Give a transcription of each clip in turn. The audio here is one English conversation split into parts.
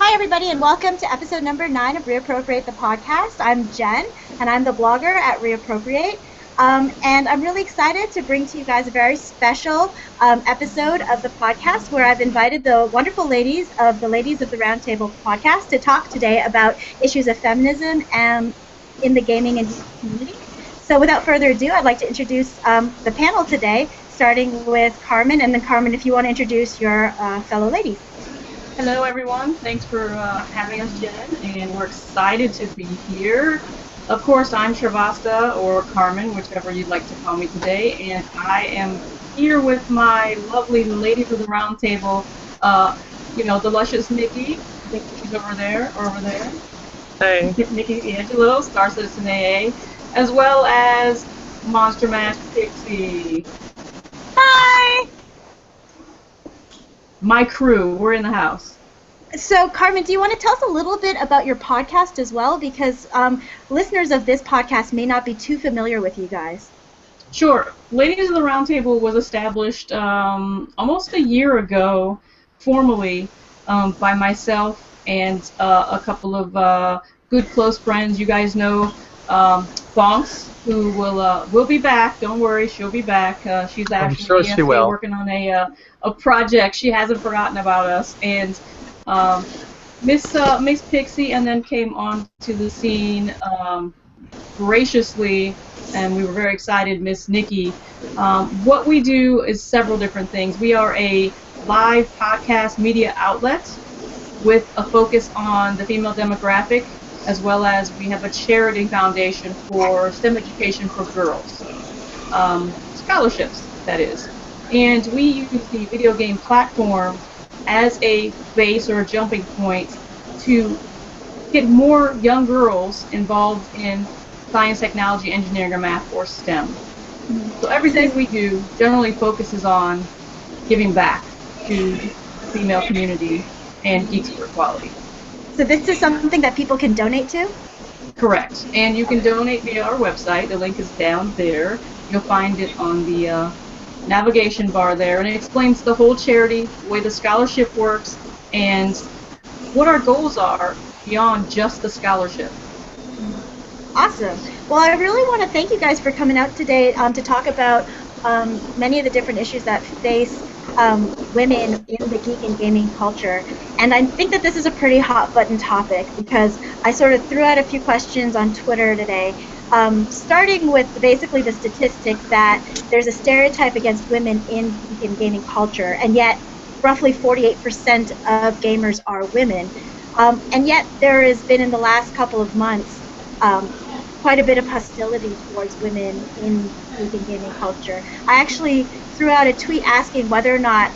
Hi, everybody, and welcome to episode number 9 of Reappropriate, the podcast. I'm Jen, and I'm the blogger at Reappropriate. And I'm really excited to bring to you guys a very special episode of the podcast where I've invited the wonderful ladies of the Ladies of the Roundtable podcast to talk today about issues of feminism in the gaming and community. So without further ado, I'd like to introduce the panel today, starting with Carmen. And then Carmen, if you want to introduce your fellow ladies. Hello, everyone. Thanks for having us, Jen, and we're excited to be here. Of course, I'm Shrivasta, or Carmen, whichever you'd like to call me today, and I am here with my lovely Ladies of the Round Table, the luscious Nikki. I think she's over there. Hey. Nikki Angelo, Star Citizen AA, as well as Monster Mash Pixie. Hi! My crew, we're in the house. So, Carmen, do you want to tell us a little bit about your podcast as well? Because listeners of this podcast may not be too familiar with you guys. Sure. Ladies of the Roundtable was established almost a year ago, formally, by myself and a couple of good close friends. You guys know Bonks, who will be back. Don't worry, she'll be back. She's actually working on a project. She hasn't forgotten about us. And Miss Pixie, and then came on to the scene graciously, and we were very excited, Miss Nikki. What we do is several different things. We are a live podcast media outlet with a focus on the female demographic, as well as we have a charity foundation for STEM education for girls, scholarships, that is. And we use the video game platform as a base or a jumping point to get more young girls involved in science, technology, engineering, or math, or STEM. So everything we do generally focuses on giving back to the female community and geeks for equality. So this is something that people can donate to? Correct. And you can donate via our website. The link is down there. You'll find it on the navigation bar there, and it explains the whole charity, the way the scholarship works, and what our goals are beyond just the scholarship. Awesome. Well, I really want to thank you guys for coming out today to talk about many of the different issues that face women in the geek and gaming culture. And I think that this is a pretty hot button topic because I sort of threw out a few questions on Twitter today, starting with basically the statistic that there's a stereotype against women in geek and gaming culture, and yet roughly 48% of gamers are women. And yet there has been in the last couple of months quite a bit of hostility towards women in geek and gaming culture. I actually threw out a tweet asking whether or not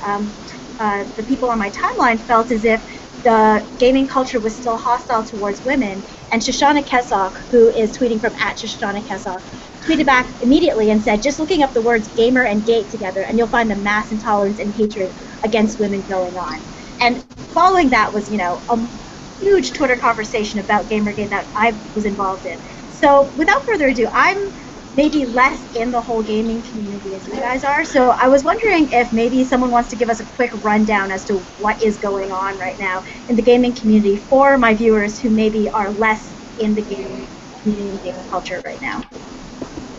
the people on my timeline felt as if the gaming culture was still hostile towards women, and Shoshana Kessock, who is tweeting from @ShoshanaKessock, tweeted back immediately and said, just looking up the words gamer and gate together and you'll find the mass intolerance and hatred against women going on. And following that was, a huge Twitter conversation about Gamergate that I was involved in. So without further ado, I'm maybe less in the whole gaming community as you guys are, so I was wondering if maybe someone wants to give us a quick rundown as to what is going on right now in the gaming community for my viewers who maybe are less in the gaming community and gaming culture right now.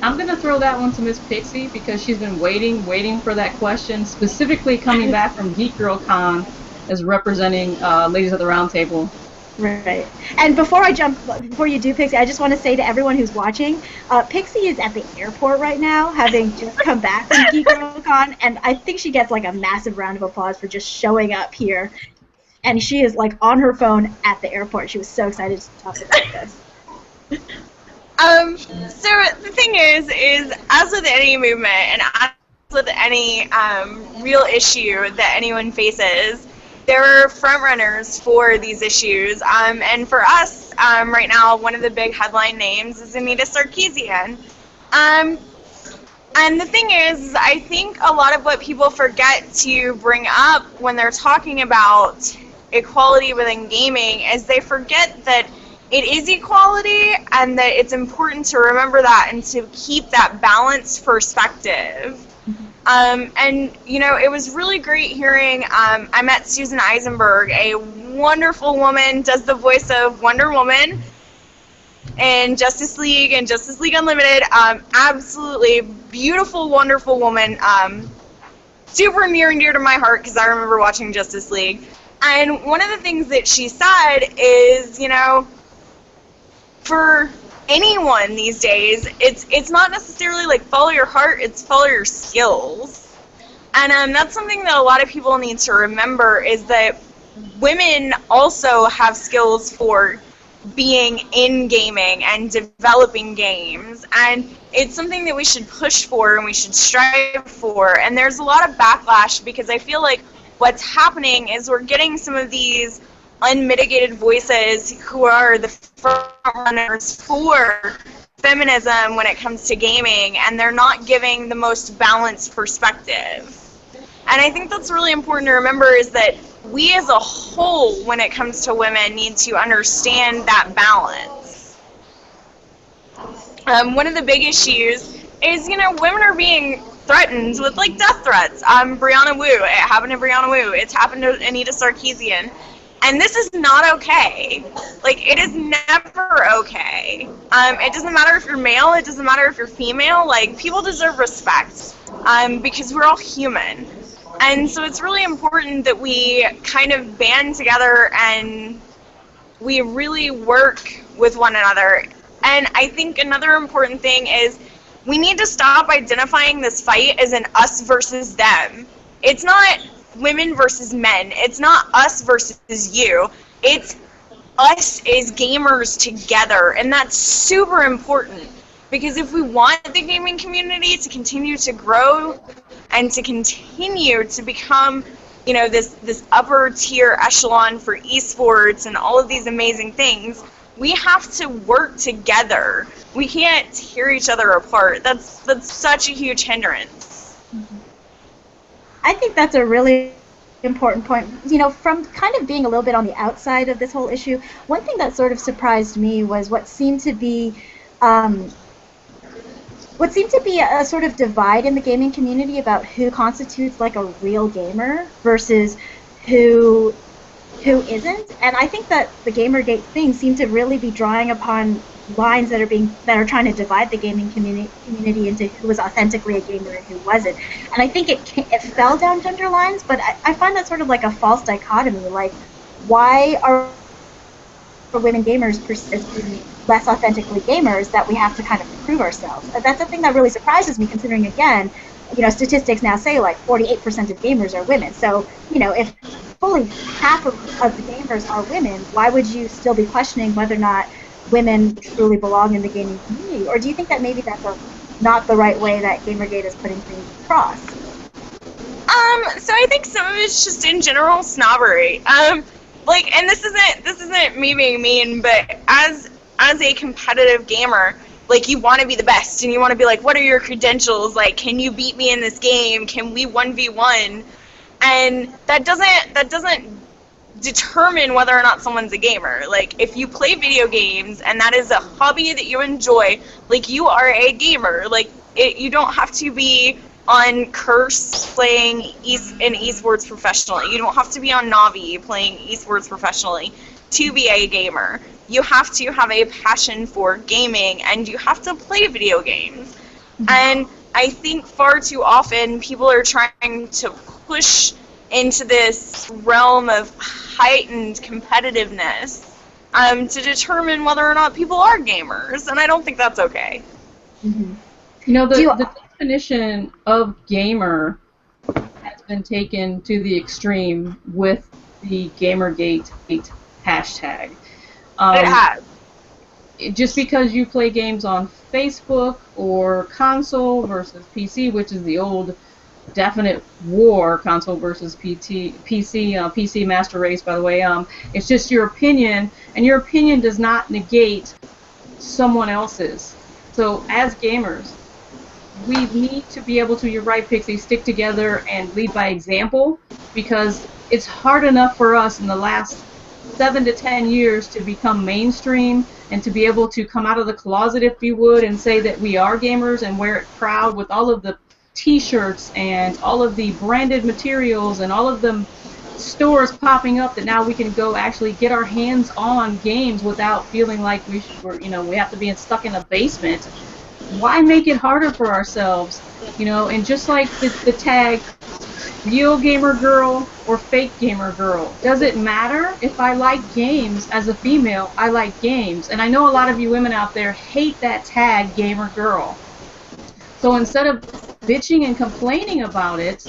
I'm going to throw that one to Miss Pixie because she's been waiting for that question, specifically coming back from Geek Girl Con as representing Ladies of the Roundtable. Right. And before you do, Pixie, I just want to say to everyone who's watching, Pixie is at the airport right now, having just come back from Geek Girl Con, and I think she gets like a massive round of applause for just showing up here. And she is like on her phone at the airport. She was so excited to talk about this. So the thing is as with any movement and as with any real issue that anyone faces, there are frontrunners for these issues, and for us, right now, one of the big headline names is Anita Sarkeesian. And the thing is, I think a lot of what people forget to bring up when they're talking about equality within gaming is they forget that it is equality and that it's important to remember that and to keep that balanced perspective. And, it was really great hearing, I met Susan Eisenberg, a wonderful woman does the voice of Wonder Woman in Justice League and Justice League Unlimited. Absolutely beautiful, wonderful woman. Super near and dear to my heart because I remember watching Justice League. And one of the things that she said is, you know, for anyone these days, it's not necessarily like follow your heart, it's follow your skills. And that's something that a lot of people need to remember, is that women also have skills for being in gaming and developing games, and it's something that we should push for and we should strive for. And there's a lot of backlash because I feel like what's happening is we're getting some of these unmitigated voices who are the frontrunners for feminism when it comes to gaming, and they're not giving the most balanced perspective. And I think that's really important to remember, is that we as a whole, when it comes to women, need to understand that balance. One of the big issues is, you know, women are being threatened with, like, death threats. Brianna Wu, it happened to Brianna Wu, it's happened to Anita Sarkeesian. And this is not okay. Like, it is never okay. It doesn't matter if you're male, it doesn't matter if you're female, like, people deserve respect, because we're all human. And so it's really important that we kind of band together and we really work with one another. And I think another important thing is we need to stop identifying this fight as an us versus them. It's not women versus men. It's not us versus you. It's us as gamers together. And that's super important, because if we want the gaming community to continue to grow and to continue to become, you know, this upper tier echelon for esports and all of these amazing things, we have to work together. We can't tear each other apart. That's such a huge hindrance. I think that's a really important point. You know, from kind of being a little bit on the outside of this whole issue, one thing that sort of surprised me was what seemed to be a sort of divide in the gaming community about who constitutes like a real gamer versus who isn't. And I think that the Gamergate thing seemed to really be drawing upon lines that are trying to divide the gaming community into who was authentically a gamer and who wasn't. And I think it fell down gender lines, but I find that sort of like a false dichotomy. Like, why are women gamers perceived as being less authentically gamers that we have to kind of prove ourselves? That's the thing that really surprises me, considering, again, you know, statistics now say like 48% of gamers are women. So, you know, if fully half of the gamers are women, why would you still be questioning whether or not women truly belong in the gaming community? Or do you think that maybe that's not the right way that Gamergate is putting things across? So I think some of it's just in general snobbery. Like, and this isn't me being mean, but as a competitive gamer, like, you want to be the best, and you want to be like, what are your credentials? Like, can you beat me in this game? Can we 1v1? And that doesn't determine whether or not someone's a gamer. Like, if you play video games and that is a hobby that you enjoy, like, you are a gamer. Like, you don't have to be on Curse playing in esports professionally. You don't have to be on Navi playing esports professionally to be a gamer. You have to have a passion for gaming, and you have to play video games. Mm-hmm. And I think far too often people are trying to push into this realm of heightened competitiveness to determine whether or not people are gamers, and I don't think that's okay. Mm-hmm. You know, the definition of gamer has been taken to the extreme with the Gamergate hashtag. It has. Just because you play games on Facebook or console versus PC, which is the old definite war, console versus PC master race, by the way. It's just your opinion, and your opinion does not negate someone else's. So as gamers, we need to be able to, you're right, Pixie, stick together and lead by example, because it's hard enough for us in the last 7 to 10 years to become mainstream and to be able to come out of the closet, if you would, and say that we are gamers and wear it proud with all of the t-shirts and all of the branded materials and all of the stores popping up that now we can go actually get our hands on games without feeling like we have to be stuck in a basement. Why make it harder for ourselves? And just like the tag, real gamer girl or fake gamer girl, does it matter? If I like games as a female, I like games. And I know a lot of you women out there hate that tag, gamer girl. So instead of bitching and complaining about it,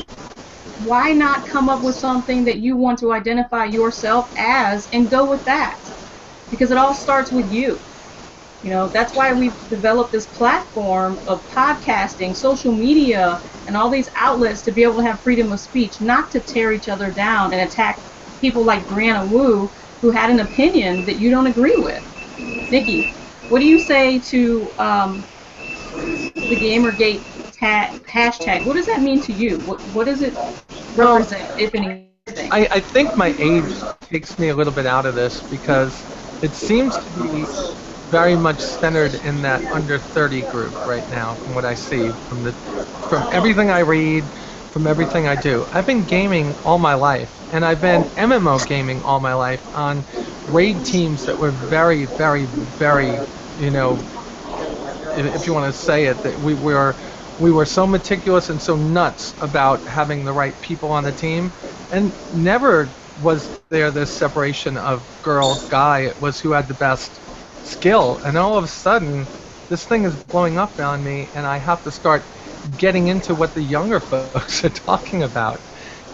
why not come up with something that you want to identify yourself as and go with that? Because it all starts with you. That's why we've developed this platform of podcasting, social media, and all these outlets to be able to have freedom of speech, not to tear each other down and attack people like Brianna Wu, who had an opinion that you don't agree with. Nikki, what do you say to the Gamergate hashtag? What does that mean to you? What does it represent, if anything? I think my age takes me a little bit out of this because it seems to be very much centered in that under 30 group right now, from what I see, from everything I read, from everything I do. I've been gaming all my life, and I've been MMO gaming all my life on raid teams that were very, very, very, if you want to say it, that we were so meticulous and so nuts about having the right people on the team, and never was there this separation of girl, guy. It was who had the best skill, and all of a sudden this thing is blowing up on me, and I have to start getting into what the younger folks are talking about,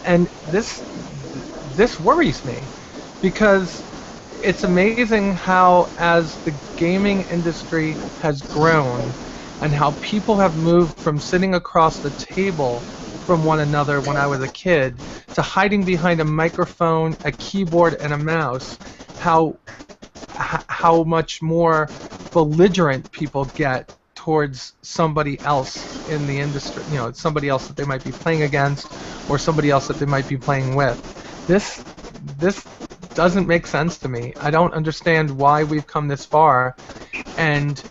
and this worries me, because it's amazing how, as the gaming industry has grown and how people have moved from sitting across the table from one another when I was a kid to hiding behind a microphone, a keyboard, and a mouse, how much more belligerent people get towards somebody else in the industry, somebody else that they might be playing against or somebody else that they might be playing with. This doesn't make sense to me. I don't understand why we've come this far and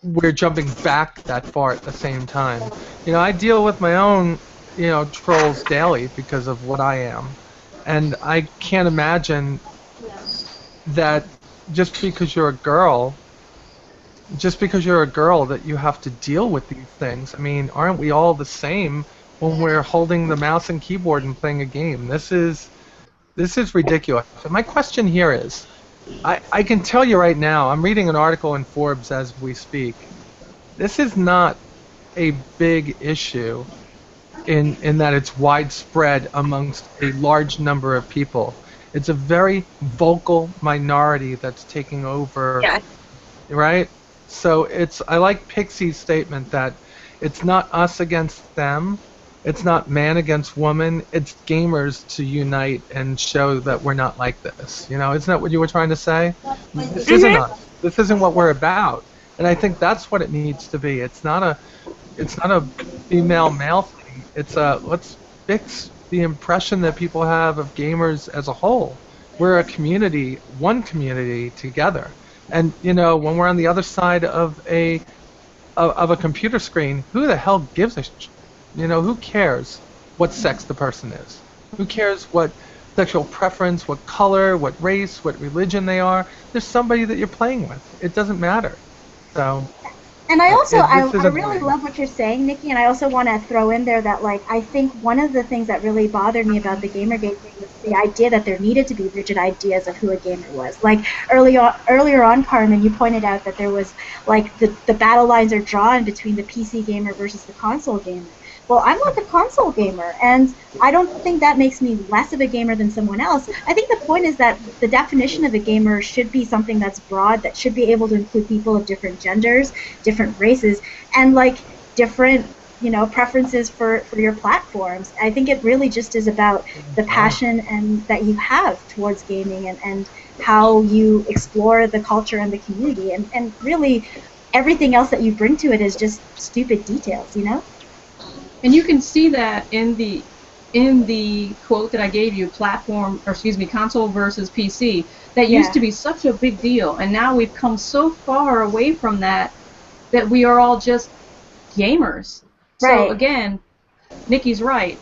we're jumping back that far at the same time. I deal with my own, trolls daily because of what I am, and I can't imagine that just because you're a girl that you have to deal with these things. I mean, aren't we all the same when we're holding the mouse and keyboard and playing a game? This is ridiculous. So my question here is, I can tell you right now, I'm reading an article in Forbes as we speak. This is not a big issue in that it's widespread amongst a large number of people. It's a very vocal minority that's taking over, right? So I like Pixie's statement that it's not us against them, it's not man against woman, it's gamers to unite and show that we're not like this. Isn't that what you were trying to say? This isn't us. This isn't what we're about. And I think that's what it needs to be. It's not a female-male thing. It's let's fix the impression that people have of gamers as a whole. We're a community, one community together. And when we're on the other side of a computer screen, who the hell gives a who cares what sex the person is? Who cares what sexual preference, what color, what race, what religion they are? There's somebody that you're playing with. It doesn't matter. So. And I also, I really love what you're saying, Nikki, and I also want to throw in there that, I think one of the things that really bothered me about the Gamergate thing was the idea that there needed to be rigid ideas of who a gamer was. Earlier on, Carmen, you pointed out that there was, the battle lines are drawn between the PC gamer versus the console gamer. Well, I'm not the console gamer, and I don't think that makes me less of a gamer than someone else. I think the point is that the definition of a gamer should be something that's broad, that should be able to include people of different genders, different races, and different preferences for your platforms. I think it really just is about the passion and that you have towards gaming and how you explore the culture and the community, and really everything else that you bring to it is just stupid details, And you can see that in the quote that I gave you, console versus PC. That used to be such a big deal, and now we've come so far away from that we are all just gamers. Right. So again, Nikki's right.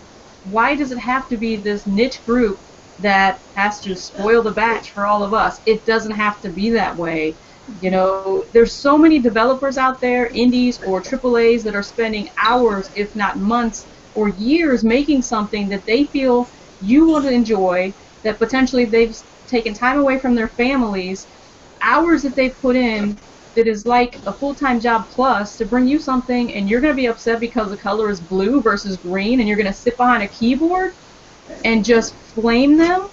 why does it have to be this niche group that has to spoil the batch for all of us? It doesn't have to be that way. You know, there's so many developers out there, indies or AAAs, that are spending hours, if not months or years, making something that they feel you will enjoy, that potentially they've taken time away from their families, hours that they've put in, that is like a full-time job plus, to bring you something, and you're going to be upset because the color is blue versus green, and you're going to sit behind a keyboard and just flame them?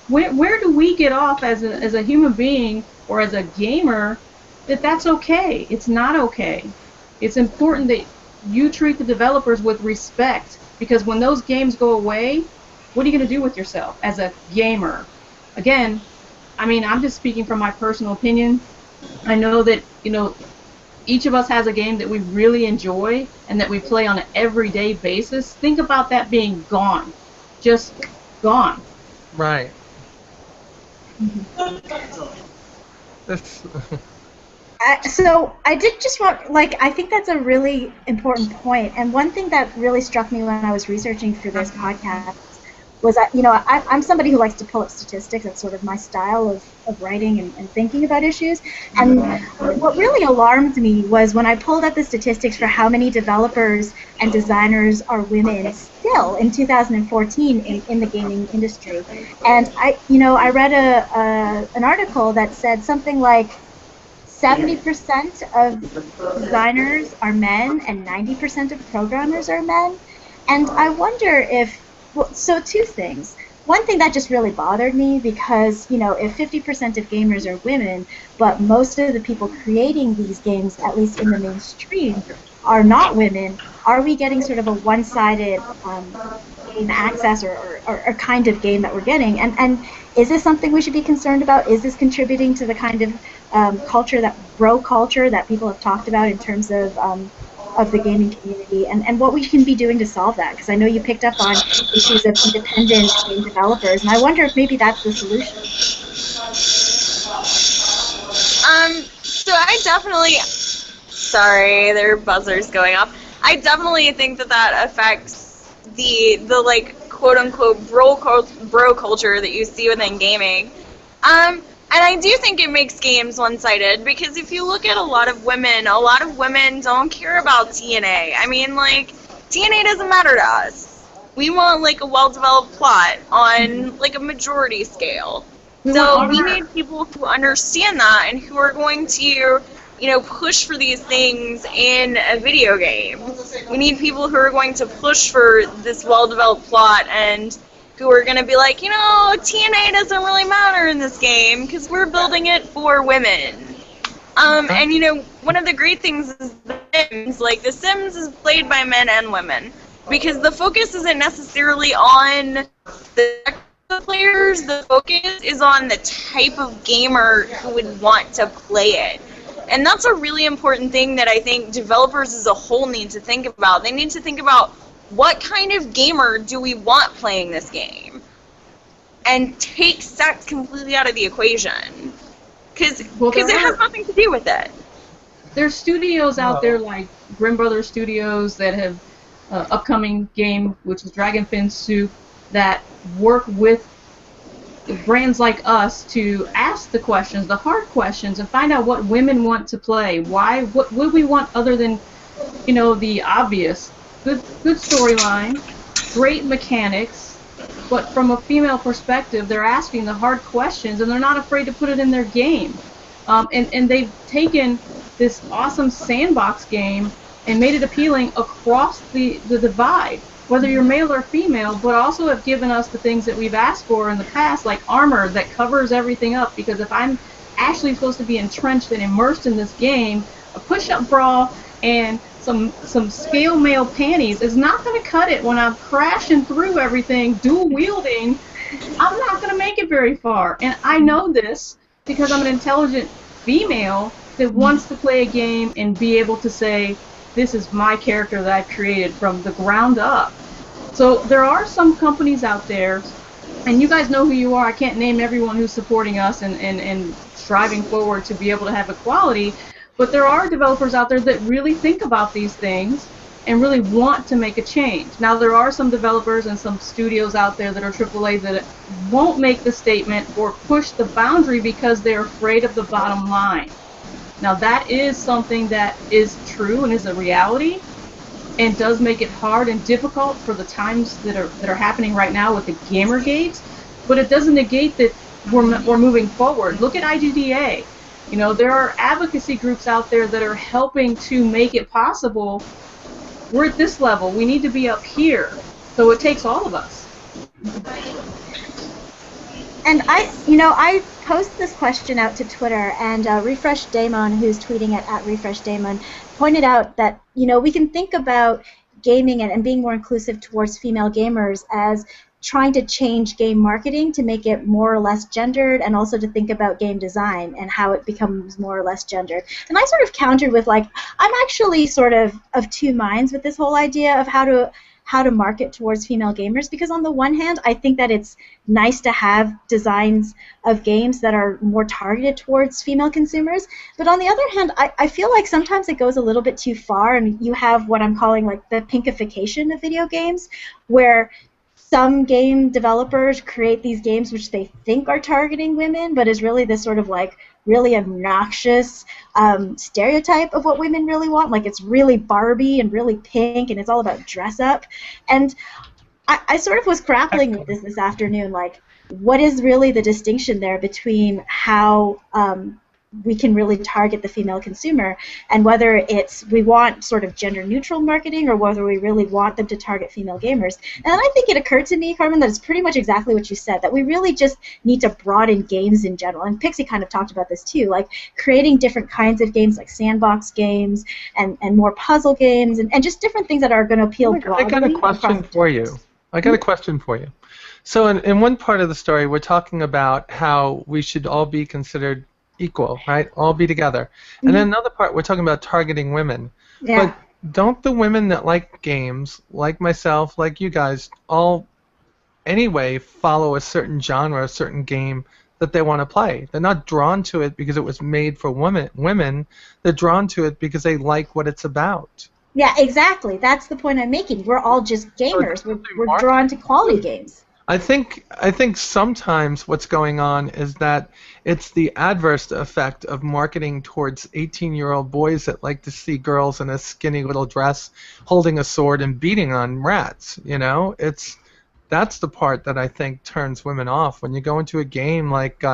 Where do we get off as a human being or as a gamer that that's okay? It's not okay. It's important that you treat the developers with respect, because when those games go away, what are you going to do with yourself as a gamer? Again, I mean, I'm just speaking from my personal opinion. I know that, you know, each of us has a game that we really enjoy and that we play on an everyday basis. Think about that being gone. Just gone. Right. This. So I did just want, like, I think that's a really important point. And one thing that really struck me when I was researching for this podcast was that, you know, I'm somebody who likes to pull up statistics. That's sort of my style of writing and thinking about issues. And what really alarmed me was when I pulled up the statistics for how many developers and designers are women still in 2014 in the gaming industry. And I read an article that said something like 70% of designers are men and 90% of programmers are men. And I wonder if, well, so two things. One thing that just really bothered me, because, you know, if 50% of gamers are women, but most of the people creating these games, at least in the mainstream, are not women, are we getting sort of a one-sided game access or kind of game that we're getting? And is this something we should be concerned about? Is this contributing to the kind of culture, that bro culture that people have talked about in terms of the gaming community, and what we can be doing to solve that? Because I know you picked up on issues of independent game developers, and I wonder if maybe that's the solution. So I definitely, sorry, there are buzzers going off. I definitely think that affects the like quote unquote bro culture that you see within gaming. And I do think it makes games one-sided, because if you look at a lot of women don't care about TNA. I mean, like, TNA doesn't matter to us. We want, like, a well-developed plot on, like, a majority scale. So we need people who understand that and who are going to, you know, push for these things in a video game. We need people who are going to push for this well-developed plot and who are going to be like, you know, TNA doesn't really matter in this game because we're building it for women. And, you know, one of the great things is The Sims. Like, The Sims is played by men and women because the focus isn't necessarily on the players. The focus is on the type of gamer who would want to play it. And that's a really important thing that I think developers as a whole need to think about. They need to think about, what kind of gamer do we want playing this game? And take sex completely out of the equation. Because it has nothing to do with it. There's studios out there like Grimm Brothers Studios that have upcoming game, which is Dragonfin Soup, that work with brands like us to ask the questions, the hard questions, and find out what women want to play. Why? What would we want other than, you know, the obvious? Good storyline, great mechanics, but from a female perspective, they're asking the hard questions, and they're not afraid to put it in their game. And they've taken this awesome sandbox game and made it appealing across the divide, whether you're male or female, but also have given us the things that we've asked for in the past, like armor that covers everything up, because if I'm actually supposed to be entrenched and immersed in this game, a push-up bra and some scale mail panties is not going to cut it when I'm crashing through everything, dual wielding. I'm not going to make it very far. And I know this because I'm an intelligent female that wants to play a game and be able to say, this is my character that I've created from the ground up. So there are some companies out there, and you guys know who you are. I can't name everyone who's supporting us and striving forward to be able to have equality. But there are developers out there that really think about these things and really want to make a change. Now, there are some developers and some studios out there that are AAA that won't make the statement or push the boundary because they're afraid of the bottom line. Now, that is something that is true and is a reality, and does make it hard and difficult for the times that are happening right now with the Gamergate, but it doesn't negate that we're moving forward. Look at IGDA. You know, there are advocacy groups out there that are helping to make it possible. We're at this level. We need to be up here. So it takes all of us. And I posed this question out to Twitter, and Refresh Daemon, who's tweeting at Refresh Daemon, pointed out that, we can think about gaming and being more inclusive towards female gamers as trying to change game marketing to make it more or less gendered, and also to think about game design and how it becomes more or less gendered. And I sort of countered with, like, I'm actually sort of two minds with this whole idea of how to market towards female gamers, because on the one hand, I think that it's nice to have designs of games that are more targeted towards female consumers, but on the other hand, I feel like sometimes it goes a little bit too far, and you have what I'm calling, like, the pinkification of video games, where some game developers create these games which they think are targeting women, but is really this sort of, like, really obnoxious stereotype of what women really want. Like, it's really Barbie and really pink, and it's all about dress up. And I sort of was grappling with this afternoon, like, what is really the distinction there between how we can really target the female consumer, and whether it's we want sort of gender neutral marketing, or whether we really want them to target female gamers. And then I think it occurred to me, Carmen, that it's pretty much exactly what you said, that we really just need to broaden games in general. And Pixie kind of talked about this too, like creating different kinds of games, like sandbox games and more puzzle games, and just different things that are going to appeal broadly. I got a question for you. I got a question for you. So in one part of the story, we're talking about how we should all be considered equal, right? All be together. Mm-hmm. And then another part, we're talking about targeting women. Yeah. But don't the women that like games, like myself, like you guys, all anyway follow a certain genre, a certain game that they want to play? They're not drawn to it because it was made for women. They're drawn to it because they like what it's about. Yeah, exactly. That's the point I'm making. We're all just gamers. So we're drawn to quality games. I think sometimes what's going on is that it's the adverse effect of marketing towards 18-year-old boys that like to see girls in a skinny little dress holding a sword and beating on rats. That's the part that I think turns women off. When you go into a game like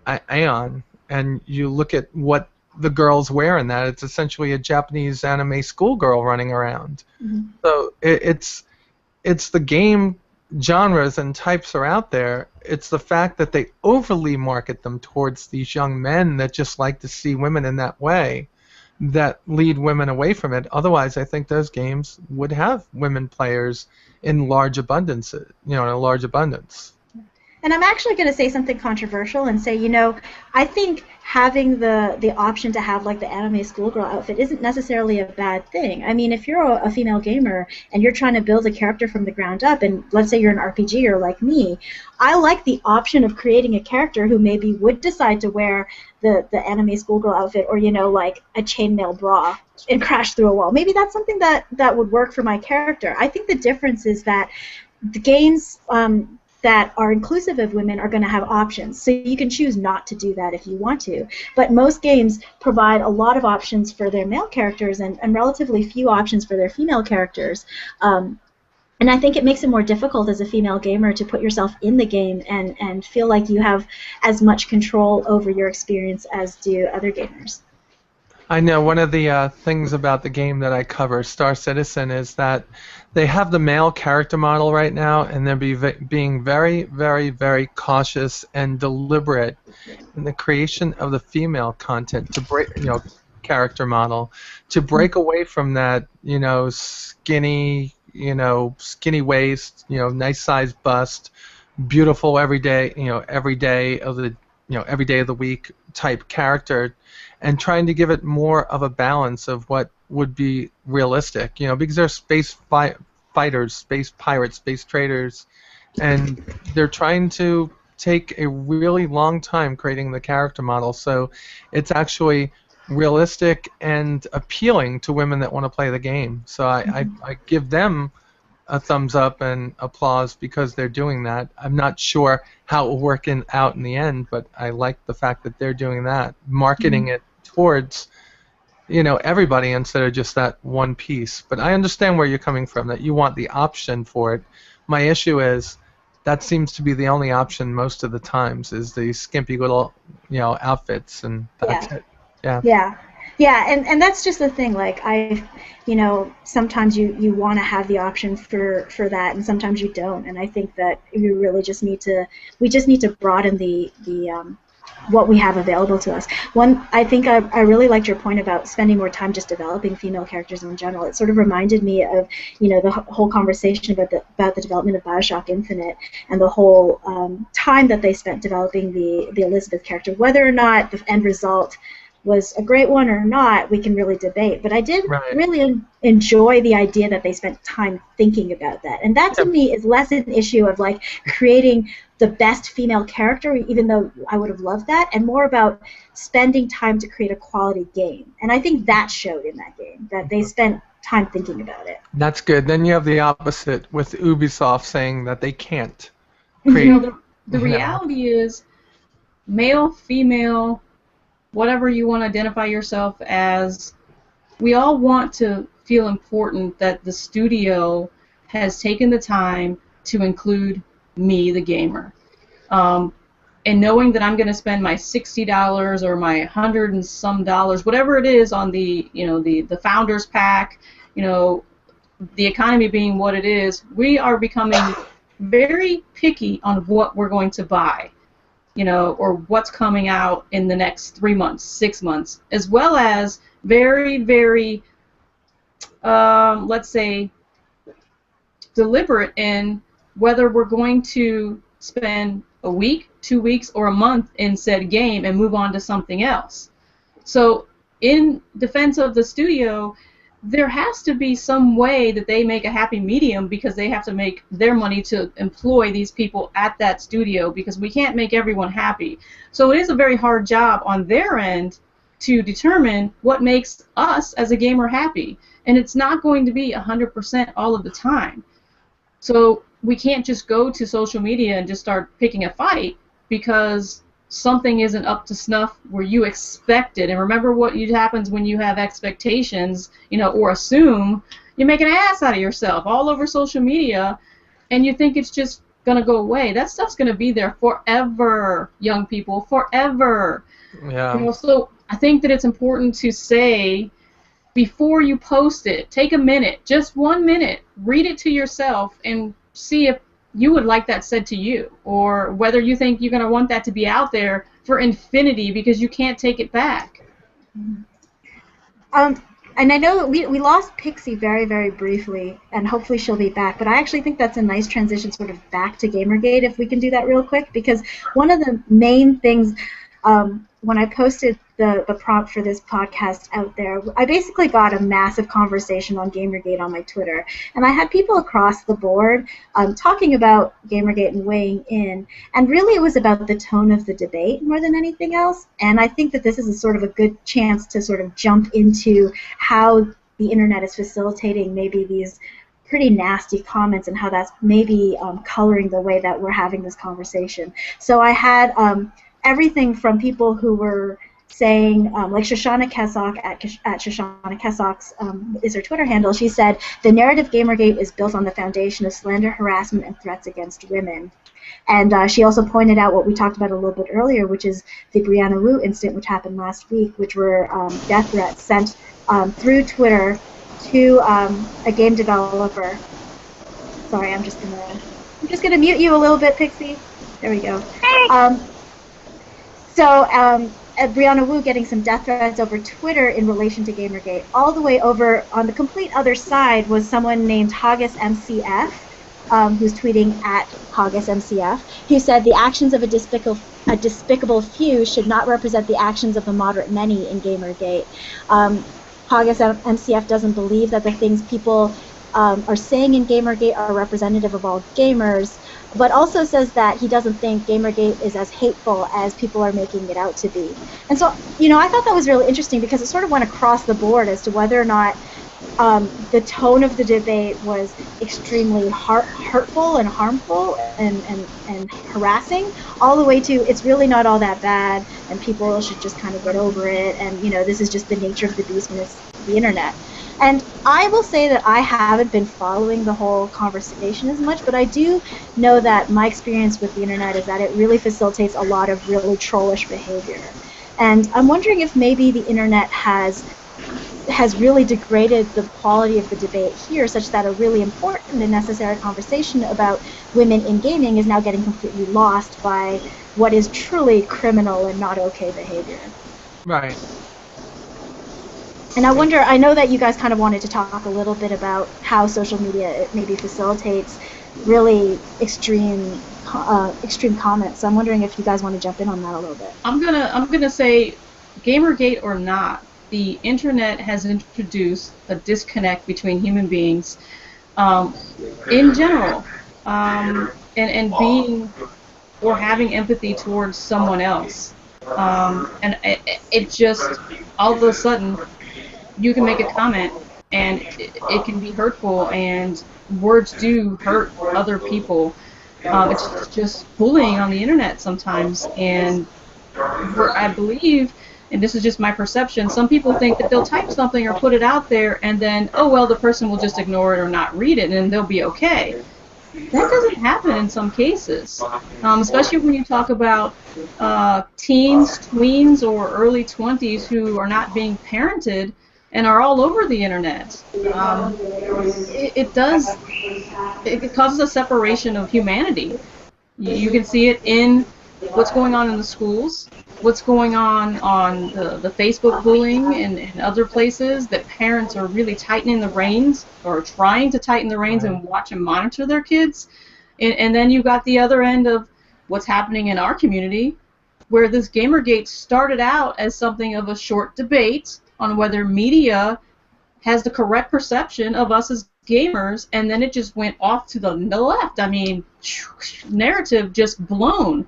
Aeon and you look at what the girls wear in that, it's essentially a Japanese anime schoolgirl running around. Mm-hmm. So it's the game genres and types are out there. It's the fact that they overly market them towards these young men that just like to see women in that way that lead women away from it. Otherwise, I think those games would have women players in large abundance, in a large abundance. And I'm actually going to say something controversial and say, I think having the option to have, like, the anime schoolgirl outfit isn't necessarily a bad thing. I mean, if you're a female gamer and you're trying to build a character from the ground up, and let's say you're an RPGer like me, I like the option of creating a character who maybe would decide to wear the anime schoolgirl outfit, or, like a chainmail bra and crash through a wall. Maybe that's something that would work for my character. I think the difference is that the games that are inclusive of women are going to have options. So you can choose not to do that if you want to. But most games provide a lot of options for their male characters and relatively few options for their female characters. And I think it makes it more difficult as a female gamer to put yourself in the game and feel like you have as much control over your experience as do other gamers. I know one of the things about the game that I cover, Star Citizen, is that they have the male character model right now, and they're being very, very, very cautious and deliberate in the creation of the female content to break, character model, to break away from that, skinny, skinny waist, nice sized bust, beautiful every day, every day of the week type character, and trying to give it more of a balance of what would be realistic, because they're space fighters, space pirates, space traders, and they're trying to take a really long time creating the character model. So it's actually realistic and appealing to women that want to play the game. So I give them a thumbs up and applause because they're doing that. I'm not sure how it will work out in the end, but I like the fact that they're doing that, marketing it towards everybody instead of just that one piece. But I understand where you're coming from, that you want the option for it. My issue is that seems to be the only option most of the times, is the skimpy little outfits, and that's it. Yeah, and that's just the thing. Like sometimes you want to have the option for that, and sometimes you don't. And I think that we really just need to broaden the what we have available to us. I think I really liked your point about spending more time just developing female characters in general. It sort of reminded me of the whole conversation about the development of BioShock Infinite and the whole time that they spent developing the Elizabeth character. Whether or not the end result was a great one or not, we can really debate. But I did really enjoy the idea that they spent time thinking about that. And that to me is less an issue of like creating the best female character, even though I would have loved that, and more about spending time to create a quality game. And I think that showed in that game, that they spent time thinking about it. That's good. Then you have the opposite with Ubisoft saying that they can't create. The reality is, male, female, whatever you want to identify yourself as, we all want to feel important that the studio has taken the time to include me, the gamer. And knowing that I'm going to spend my $60 or my $100 and some dollars, whatever it is, on the the founders pack, the economy being what it is, we are becoming very picky on what we're going to buy. Or what's coming out in the next 3 months, 6 months, as well as very, very, let's say, deliberate in whether we're going to spend a week, 2 weeks, or a month in said game and move on to something else. So in defense of the studio, there has to be some way that they make a happy medium, because they have to make their money to employ these people at that studio, because we can't make everyone happy. So it is a very hard job on their end to determine what makes us as a gamer happy. And it's not going to be 100% all of the time. So we can't just go to social media and just start picking a fight because something isn't up to snuff where you expect it. And remember what happens when you have expectations, or assume, you make an ass out of yourself all over social media, and you think it's just going to go away. That stuff's going to be there forever, young people, forever. Yeah. So I think that it's important to say, before you post it, take a minute, just 1 minute, read it to yourself and see if you would like that said to you, or whether you think you're going to want that to be out there for infinity because you can't take it back. And I know we lost Pixie very, very briefly, and hopefully she'll be back, but I actually think that's a nice transition sort of back to Gamergate, if we can do that real quick, because one of the main things when I posted the prompt for this podcast out there, I basically got a massive conversation on Gamergate on my Twitter, and I had people across the board talking about Gamergate and weighing in, and really it was about the tone of the debate more than anything else, and I think that this is a sort of a good chance to sort of jump into how the internet is facilitating maybe these pretty nasty comments and how that's maybe coloring the way that we're having this conversation. So I had everything from people who were saying, like Shoshana Kessock at Shoshana Kessock's is her Twitter handle. She said, "The narrative Gamergate is built on the foundation of slander, harassment, and threats against women." And she also pointed out what we talked about a little bit earlier, which is the Brianna Wu incident, which happened last week, which were death threats sent through Twitter to a game developer. Sorry, I'm just gonna mute you a little bit, Pixie. There we go. Brianna Wu getting some death threats over Twitter in relation to Gamergate. All the way over on the complete other side was someone named Haggis MCF, who's tweeting at Haggis MCF, who said the actions of a despicable few should not represent the actions of the moderate many in Gamergate. Haggis MCF doesn't believe that the things people are saying in Gamergate are representative of all gamers, but also says that he doesn't think Gamergate is as hateful as people are making it out to be. And so, I thought that was really interesting because it sort of went across the board as to whether or not the tone of the debate was extremely hurtful and harmful and harassing, all the way to it's really not all that bad and people should just kind of get over it, and this is just the nature of the beast when it's the internet. And I will say that I haven't been following the whole conversation as much, but I do know that my experience with the internet is that it really facilitates a lot of really trollish behavior. And I'm wondering if maybe the internet has really degraded the quality of the debate here, such that a really important and necessary conversation about women in gaming is now getting completely lost by what is truly criminal and not okay behavior. Right. And I know that you guys kind of wanted to talk a little bit about how social media maybe facilitates really extreme comments. So I'm wondering if you guys want to jump in on that a little bit. I'm gonna say, Gamergate or not, the internet has introduced a disconnect between human beings in general, and being or having empathy towards someone else. And it just, all of a sudden, you can make a comment and it can be hurtful, and words do hurt other people. It's just bullying on the internet sometimes, and I believe, and this is just my perception, some people think that they'll type something or put it out there and then, oh well, the person will just ignore it or not read it and they'll be okay. That doesn't happen in some cases, especially when you talk about teens, tweens, or early 20s who are not being parented and are all over the internet. It causes a separation of humanity. You can see it in what's going on in the schools, what's going on the Facebook bullying and other places, that parents are really tightening the reins or trying to tighten the reins and watch and monitor their kids. And then you've got the other end of what's happening in our community, where this Gamergate started out as something of a short debate on whether media has the correct perception of us as gamers, and then it just went off to the left. I mean, narrative just blown.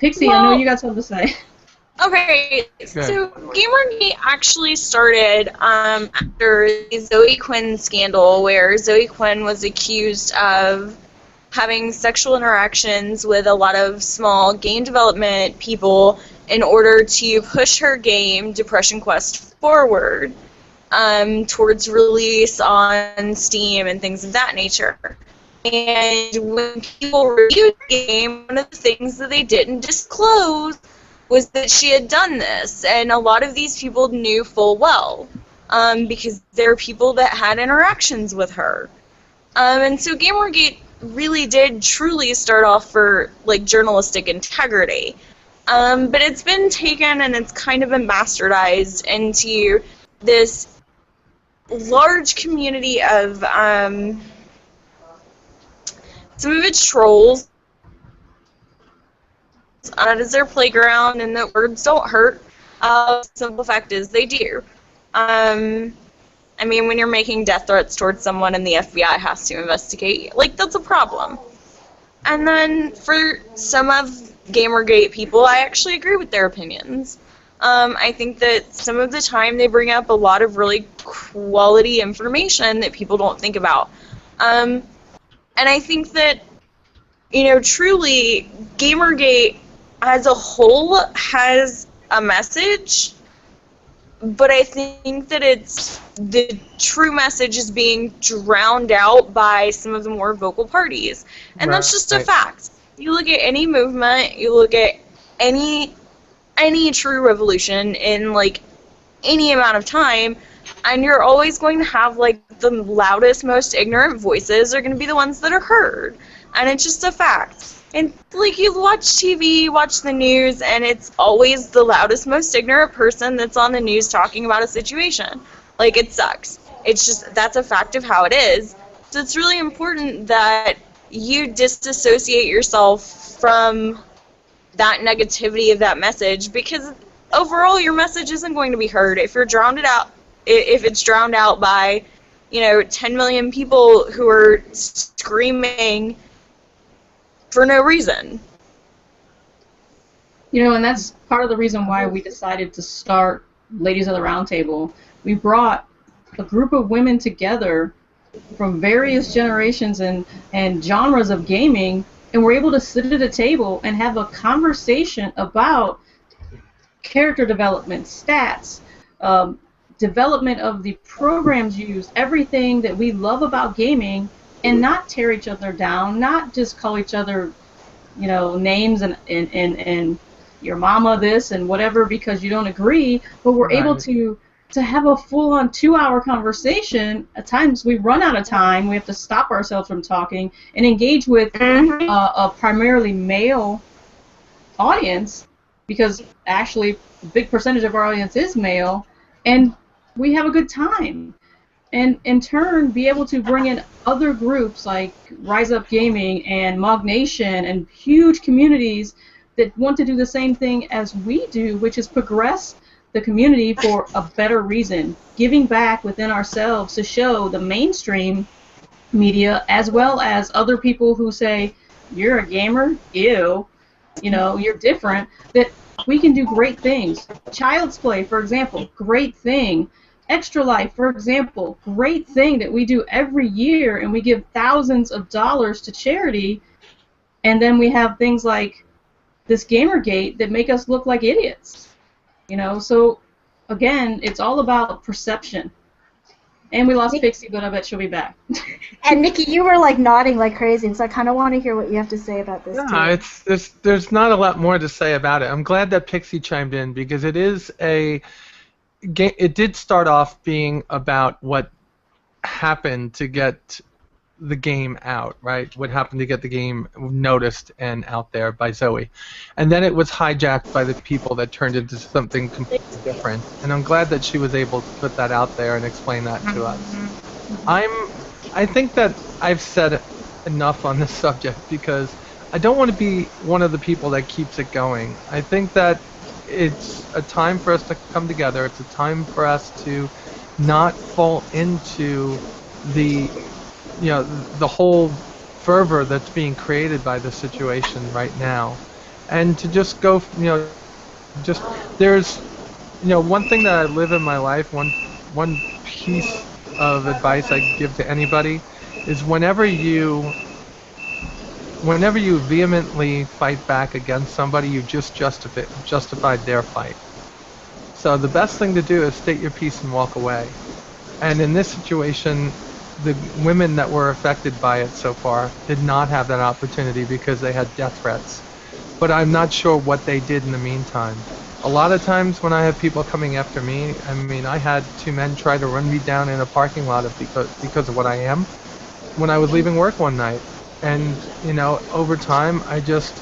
Pixie, well, I know you got something to say. Okay, so Gamergate actually started after the Zoe Quinn scandal, where Zoe Quinn was accused of having sexual interactions with a lot of small game development people in order to push her game, Depression Quest, forward towards release on Steam and things of that nature. And when people reviewed the game, one of the things that they didn't disclose was that she had done this. And a lot of these people knew full well, because there are people that had interactions with her. And so Gamergate really did truly start off for like journalistic integrity. But it's been taken and it's kind of been bastardized into this large community of some of it's trolls. That is their playground, and that words don't hurt. Simple fact is they do. I mean, when you're making death threats towards someone and the FBI has to investigate, like, that's a problem. And then for some of Gamergate people, I actually agree with their opinions. I think that some of the time they bring up a lot of really quality information that people don't think about. And I think that, you know, truly, Gamergate as a whole has a message, but I think that the true message is being drowned out by some of the more vocal parties. And that's just a fact. You look at any movement, you look at any true revolution in, like, any amount of time, and you're always going to have, like, the loudest, most ignorant voices are going to be the ones that are heard. And it's just a fact. And, like, you watch TV, watch the news, and it's always the loudest, most ignorant person that's on the news talking about a situation. Like, it sucks. It's just, that's a fact of how it is. So it's really important that you disassociate yourself from that negativity of that message, because overall your message isn't going to be heard if you're drowned out. If it's drowned out by 10 million people who are screaming for no reason. And that's part of the reason why we decided to start Ladies of the Round Table. We brought a group of women together from various generations and genres of gaming, and we're able to sit at a table and have a conversation about character development, stats, development of the programs used, everything that we love about gaming, and not tear each other down, not just call each other, names and your mama this and whatever because you don't agree, but we're able to have a full-on 2-hour conversation. At times we run out of time, we have to stop ourselves from talking and engage with a primarily male audience, because actually a big percentage of our audience is male, and we have a good time. And in turn, be able to bring in other groups like Rise Up Gaming and Mog Nation and huge communities that want to do the same thing as we do, which is progress the community for a better reason, giving back within ourselves to show the mainstream media as well as other people who say, you're a gamer? Ew. You're different, that we can do great things. Child's Play, for example, great thing. Extra Life, for example, great thing that we do every year, and we give thousands of dollars to charity, and then we have things like this Gamergate that make us look like idiots. So again, it's all about perception. And we lost Pixie, but I bet she'll be back. And Nikki, you were like nodding like crazy, and so I kind of want to hear what you have to say about this. Yeah, there's not a lot more to say about it. I'm glad that Pixie chimed in, because it did start off being about what happened to get the game out, right? What happened to get the game noticed and out there by Zoe. And then it was hijacked by the people that turned into something completely different. And I'm glad that she was able to put that out there and explain that to us. I think that I've said enough on this subject, because I don't want to be one of the people that keeps it going. I think that it's a time for us to come together. It's a time for us to not fall into the whole fervor that's being created by the situation right now, and to just go, there's, one thing that I live in my life, one piece of advice I give to anybody is whenever you vehemently fight back against somebody, you just justified their fight. So the best thing to do is state your piece and walk away. And in this situation, the women that were affected by it so far did not have that opportunity because they had death threats. But I'm not sure what they did in the meantime. A lot of times when I have people coming after me, I had 2 men try to run me down in a parking lot because of what I am when I was leaving work one night. And, over time, I just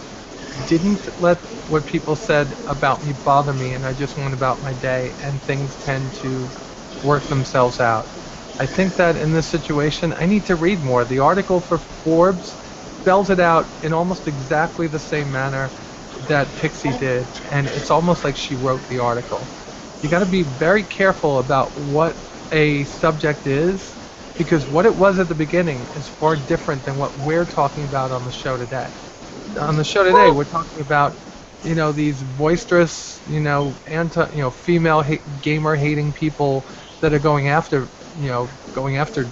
didn't let what people said about me bother me, and I just went about my day, and things tend to work themselves out. I think that in this situation, I need to read more. The article for Forbes spells it out in almost exactly the same manner that Pixie did, and it's almost like she wrote the article. You got to be very careful about what a subject is, because what it was at the beginning is far different than what we're talking about on the show today. On the show today, we're talking about, these boisterous, female gamer-hating people that are going after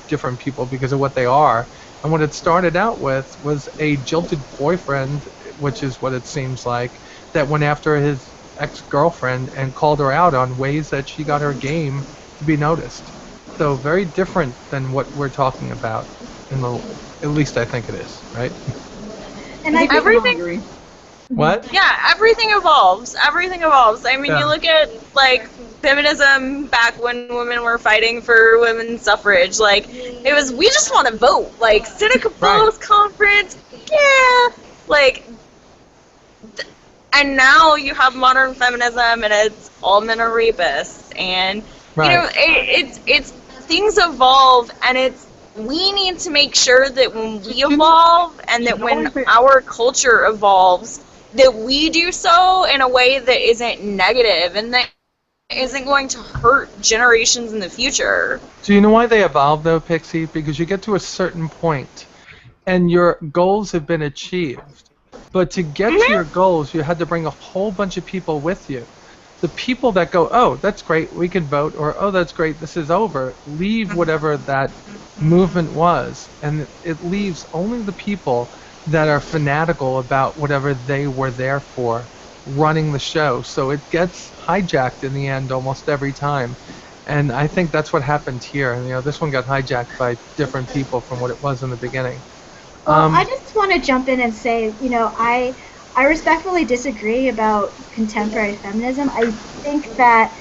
different people because of what they are. And what it started out with was a jilted boyfriend, which is what it seems like, that went after his ex-girlfriend and called her out on ways that she got her game to be noticed. So very different than what we're talking about, at least I think it is, right? And I think everything. What? Yeah, everything evolves. Everything evolves. You look at feminism back when women were fighting for women's suffrage. It was, we just want to vote. Seneca Falls Conference, yeah. And now you have modern feminism, and it's all men are rapists, and it's things evolve, and we need to make sure that when we evolve and that when our culture evolves, that we do so in a way that isn't negative, and that isn't going to hurt generations in the future. Do you know why they evolve, though, Pixie? Because you get to a certain point, and your goals have been achieved. But to get to your goals, you had to bring a whole bunch of people with you. The people that go, oh, that's great, we can vote, or oh, that's great, this is over, leave whatever that movement was, and it leaves only the people that are fanatical about whatever they were there for running the show. So it gets hijacked in the end almost every time. And I think that's what happened here. And this one got hijacked by different people from what it was in the beginning. Well, I just want to jump in and say, I respectfully disagree about contemporary feminism. I think that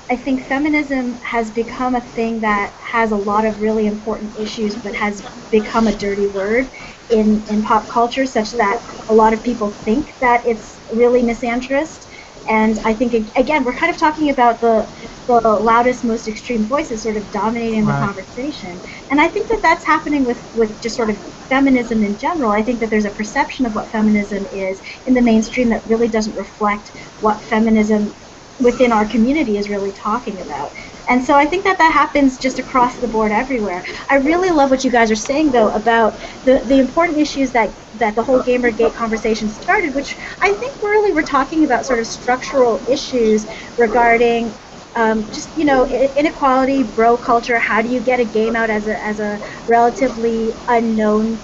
feminism has become a thing that has a lot of really important issues, but has become a dirty word in pop culture, such that a lot of people think that it's really misandrist. And I think, again, we're kind of talking about the loudest, most extreme voices sort of dominating the conversation. And I think that that's happening with just sort of feminism in general. I think that there's a perception of what feminism is in the mainstream that really doesn't reflect what feminism within our community is really talking about. And so I think that happens just across the board everywhere. I really love what you guys are saying, though, about the important issues that the whole Gamergate conversation started, which I think really we're talking about sort of structural issues regarding just, inequality, bro culture. How do you get a game out as a relatively unknown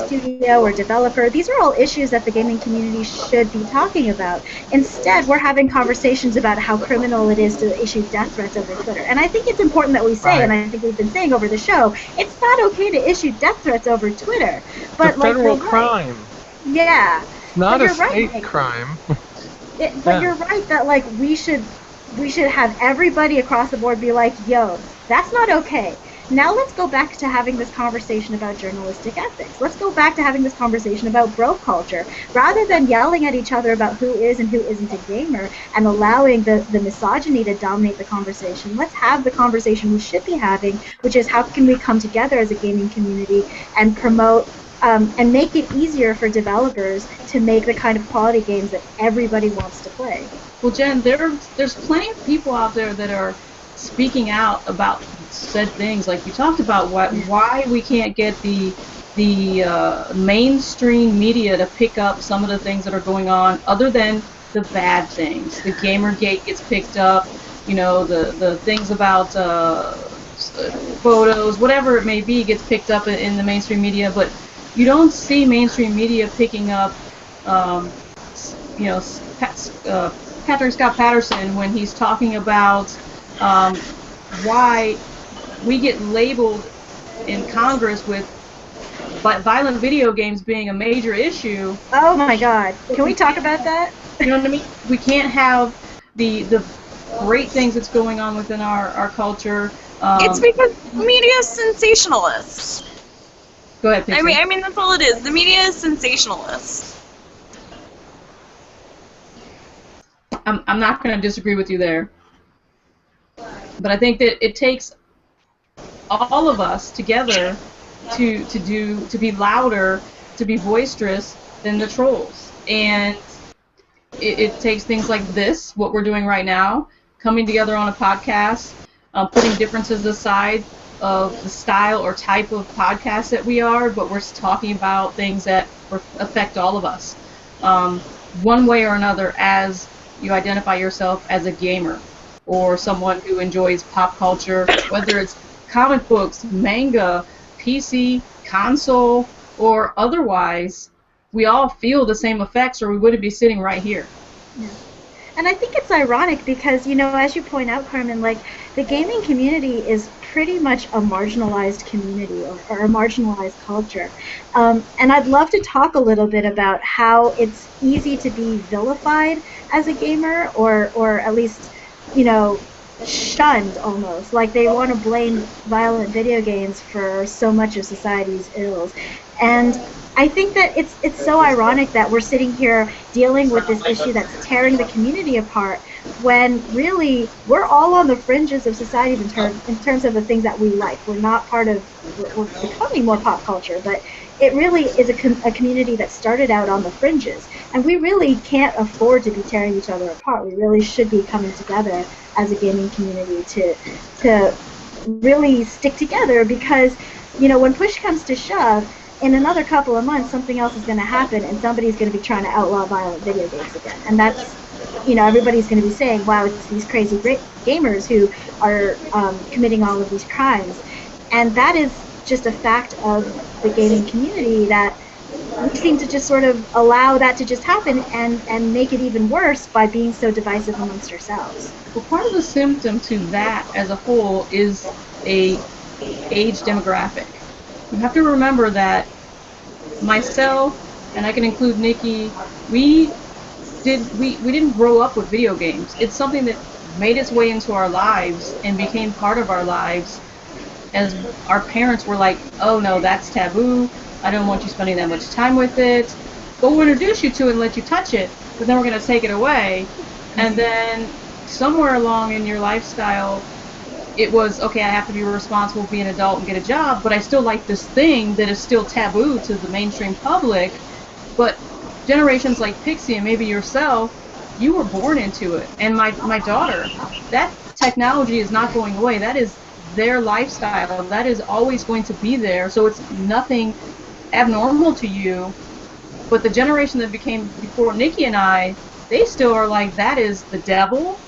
studio or developer? These are all issues that the gaming community should be talking about. Instead, we're having conversations about how criminal it is to issue death threats over Twitter. And I think it's important that we say, and I think we've been saying over the show, it's not okay to issue death threats over Twitter. But it's a federal crime. Yeah. Not a state crime. But you're right that we should have everybody across the board be like, yo, that's not okay. Now let's go back to having this conversation about journalistic ethics. Let's go back to having this conversation about bro culture. Rather than yelling at each other about who is and who isn't a gamer and allowing the misogyny to dominate the conversation, let's have the conversation we should be having, which is how can we come together as a gaming community and promote and make it easier for developers to make the kind of quality games that everybody wants to play. Well, Jen, there's plenty of people out there that are speaking out about said things, like you talked about why we can't get the mainstream media to pick up some of the things that are going on, other than the bad things. The Gamergate gets picked up, the things about photos, whatever it may be, gets picked up in the mainstream media, but you don't see mainstream media picking up, Patrick Scott Patterson when he's talking about why we get labeled in Congress with violent video games being a major issue. Oh my God! Can we talk about that? You know what I mean? We can't have the great things that's going on within our culture. It's because media is sensationalist. Go ahead, Pixie. I mean that's all it is. The media is sensationalist. I'm not going to disagree with you there, but I think that it takes all of us together to be louder, to be boisterous than the trolls. And it takes things like this, what we're doing right now, coming together on a podcast, putting differences aside of the style or type of podcast that we are, but we're talking about things that affect all of us, one way or another, as you identify yourself as a gamer or someone who enjoys pop culture, whether it's comic books, manga, PC, console, or otherwise. We all feel the same effects, or we wouldn't be sitting right here. Yeah. And I think it's ironic because, as you point out, Carmen, the gaming community is pretty much a marginalized community or a marginalized culture. And I'd love to talk a little bit about how it's easy to be vilified as a gamer, or at least, shunned almost. Like they want to blame violent video games for so much of society's ills. And I think that it's so ironic that we're sitting here dealing with this issue that's tearing the community apart, when really we're all on the fringes of society in terms of the things that we like. We're not part of, we're becoming more pop culture, but it really is a community that started out on the fringes, and we really can't afford to be tearing each other apart. We really should be coming together as a gaming community to really stick together, because, you know, when push comes to shove, in another couple of months, something else is going to happen, and somebody's going to be trying to outlaw violent video games again. And that's, you know, everybody's going to be saying, wow, it's these crazy gamers who are committing all of these crimes. And that is just a fact of the gaming community, that we seem to just sort of allow that to just happen and make it even worse by being so divisive amongst ourselves. Well, part of the symptom to that as a whole is a age demographic. You have to remember that myself, and I can include Nikki, we didn't grow up with video games. It's something that made its way into our lives and became part of our lives, as our parents were like, oh no, that's taboo, I don't want you spending that much time with it, but we'll introduce you to it and let you touch it, but then we're going to take it away. And then somewhere along in your lifestyle, it was, okay, I have to be responsible, be an adult, and get a job, but I still like this thing that is still taboo to the mainstream public. But generations like Pixie and maybe yourself, you were born into it. And my daughter, that technology is not going away. That is their lifestyle. That is always going to be there. So it's nothing abnormal to you. But the generation that became before Nikki and I, they still are like, that is the devil.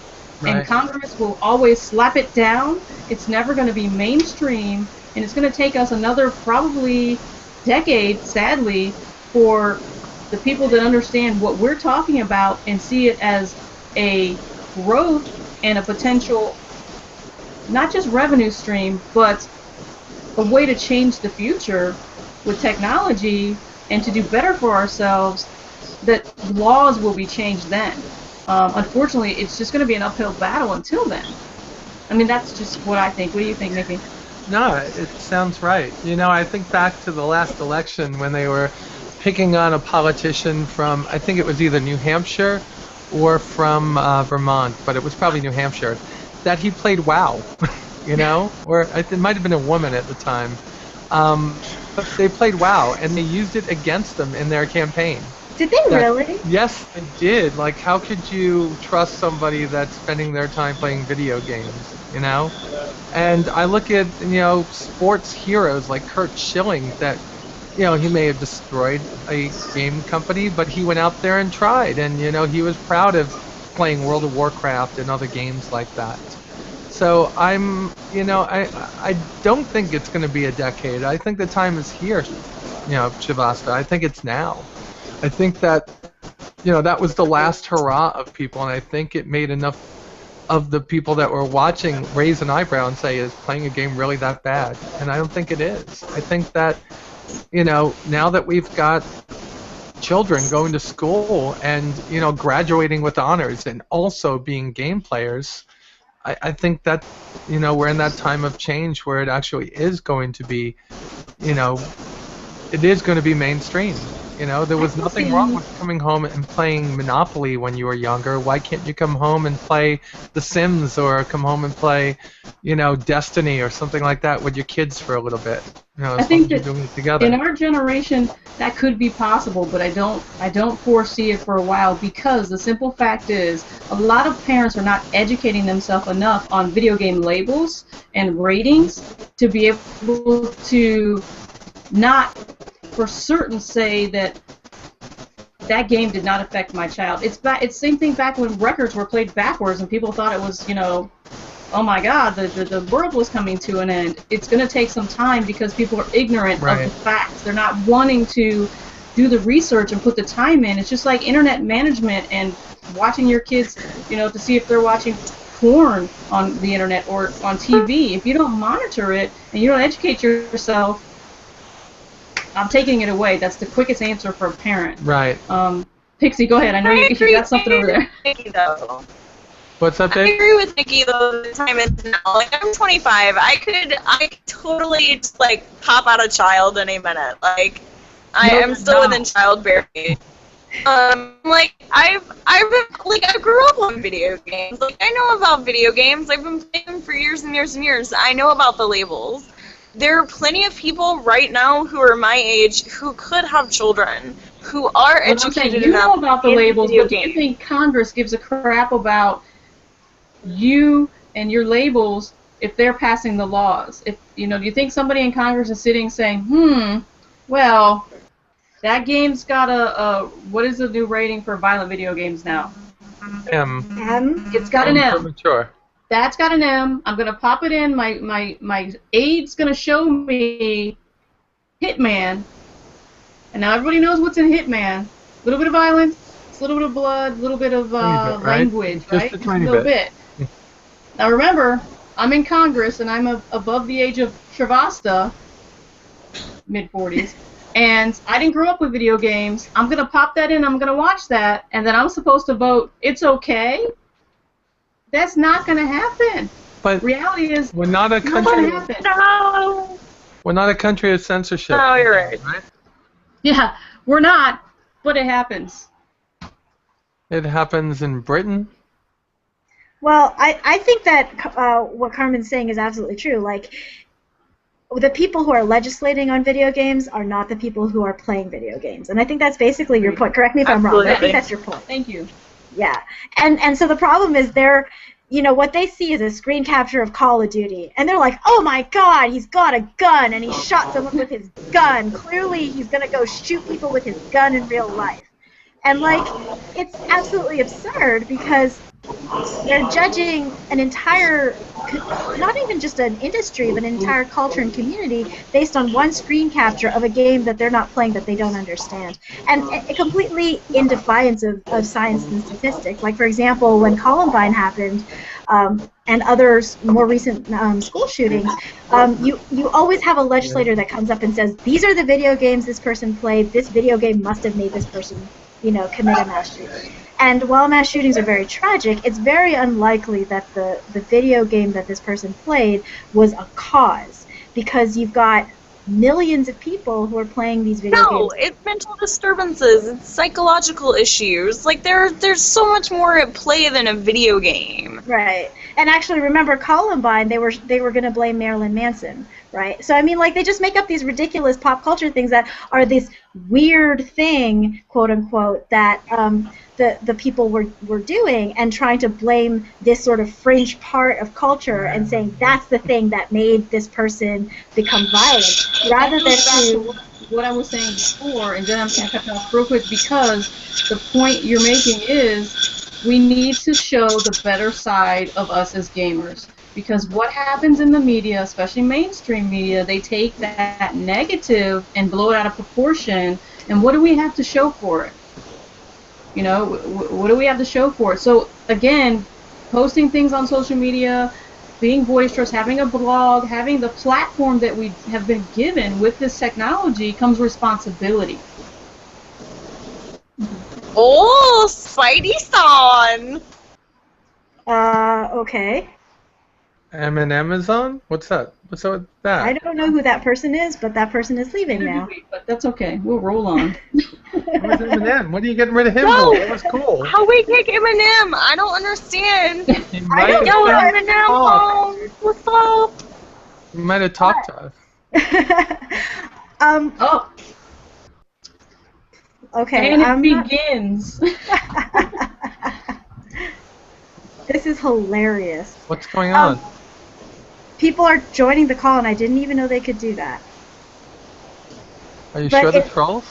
Right. And Congress will always slap it down. It's never going to be mainstream, and it's going to take us another probably decade, sadly, for the people that understand what we're talking about and see it as a growth and a potential, not just revenue stream, but a way to change the future with technology and to do better for ourselves, that laws will be changed then. Unfortunately, it's just going to be an uphill battle until then. I mean, that's just what I think. What do you think, Nikki? No, it sounds right. You know, I think back to the last election when they were picking on a politician from, I think it was either New Hampshire or from Vermont, but it was probably New Hampshire, that he played WoW, you know? Or it might have been a woman at the time. But they played WoW, and they used it against them in their campaign. Did they really? Yes, they did. Like, how could you trust somebody that's spending their time playing video games, you know? And I look at, you know, sports heroes like Kurt Schilling that, you know, he may have destroyed a game company, but he went out there and tried. And, you know, he was proud of playing World of Warcraft and other games like that. So I'm, you know, I don't think it's going to be a decade. I think the time is here, you know, Shivasta. I think it's now. I think that, you know, that was the last hurrah of people, and I think it made enough of the people that were watching raise an eyebrow and say, is playing a game really that bad? And I don't think it is. I think that, you know, now that we've got children going to school and, you know, graduating with honors and also being game players, I think that, you know, we're in that time of change where it actually is going to be, you know, it is going to be mainstream. You know, there was nothing wrong with coming home and playing Monopoly when you were younger. Why can't you come home and play The Sims or come home and play, you know, Destiny or something like that with your kids for a little bit? You know, I think that doing it together. In our generation that could be possible, but I don't foresee it for a while, because the simple fact is a lot of parents are not educating themselves enough on video game labels and ratings to be able to not for certain say that that game did not affect my child. It's same thing back when records were played backwards and people thought it was, you know, oh my God, the world was coming to an end. It's going to take some time because people are ignorant of the facts. They're not wanting to do the research and put the time in. It's just like internet management and watching your kids, you know, to see if they're watching porn on the internet or on TV. If you don't monitor it and you don't educate yourself, I'm taking it away. That's the quickest answer for a parent. Right. Pixie, go ahead. I know you got something over there. What's up, Dave? I agree with Nikki, though, the time is now. Like, I'm 25. I could totally just, like, pop out a child any minute. Like, I No, am still no. within childbearing. I grew up on video games. Like, I know about video games. I've been playing them for years and years and years. I know about the labels. There are plenty of people right now who are my age who could have children, who are What I'm saying, educated you know enough about the in labels, video but do you games. think Congress gives a crap about you and your labels if they're passing the laws? If do you think somebody in Congress is sitting saying, well, that game's got a what is the new rating for violent video games now? M. It's got an M for M. mature. That's got an M. I'm gonna pop it in. My aid's gonna show me Hitman, and now everybody knows what's in Hitman. A little bit of violence, a little bit of blood, a little bit of Tiny bit, right? language, Just right? a tiny little bit. bit. Now remember, I'm in Congress and I'm above the age of Shrivasta, mid-40s, and I didn't grow up with video games. I'm gonna pop that in. I'm gonna watch that, and then I'm supposed to vote. It's okay. That's not gonna happen. But Reality is, we're not a not gonna country. happen. No. We're not a country of censorship. No, you're right. Yeah, we're not, but it happens. It happens in Britain. Well, I think that what Carmen's saying is absolutely true. Like, the people who are legislating on video games are not the people who are playing video games. And I think that's basically your point. Correct me if I'm wrong, but I think that's your point. Thank you. Yeah. And so the problem is what they see is a screen capture of Call of Duty. And they're like, oh my god, he's got a gun and he shot someone with his gun. Clearly he's going to go shoot people with his gun in real life. And, like, it's absolutely absurd because they're judging an entire, not even just an industry, but an entire culture and community based on one screen capture of a game that they're not playing that they don't understand. And completely in defiance of science and statistics. Like, for example, when Columbine happened, and others more recent school shootings, you always have a legislator that comes up and says, these are the video games this person played, this video game must have made this person commit a mass shooting. And while mass shootings are very tragic, it's very unlikely that the video game that this person played was a cause, because you've got millions of people who are playing these video games. No, it's mental disturbances, it's psychological issues. Like, there's so much more at play than a video game. Right. And actually, remember Columbine, they were going to blame Marilyn Manson, right? So, I mean, like, they just make up these ridiculous pop culture things that are this weird thing, quote unquote, that the people were doing, and trying to blame this sort of fringe part of culture and saying that's the thing that made this person become violent, rather than to what I was saying before, and then I'm going to cut you off real quick, because the point you're making is we need to show the better side of us as gamers. Because what happens in the media, especially mainstream media, they take that negative and blow it out of proportion, and what do we have to show for it? What do we have to show for it? So, again, posting things on social media, being boisterous, having a blog, having the platform that we have been given with this technology comes responsibility. Oh, Spidey-san! Okay. Amazon? What's that? What's up with that? I don't know who that person is, but that person is leaving now. But that's okay. We'll roll on. Where's Eminem? What are you getting rid of him No! for? That was cool. How we kick Eminem? I don't understand. He I might don't have know been Eminem talked. home. What's up? He might have talked to us. Oh, Okay. and it begins. This is hilarious. What's going on? People are joining the call, and I didn't even know they could do that. Are you but sure the it- trolls?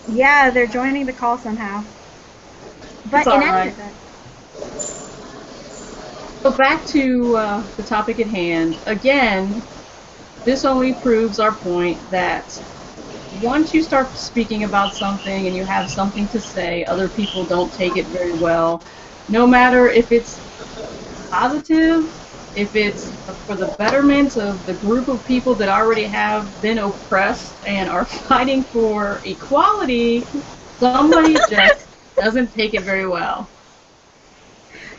Yeah, they're joining the call somehow. But It's in all any right. event, So back to the topic at hand. Again, this only proves our point that once you start speaking about something and you have something to say, other people don't take it very well. No matter if it's positive, if it's for the betterment of the group of people that already have been oppressed and are fighting for equality, somebody just doesn't take it very well.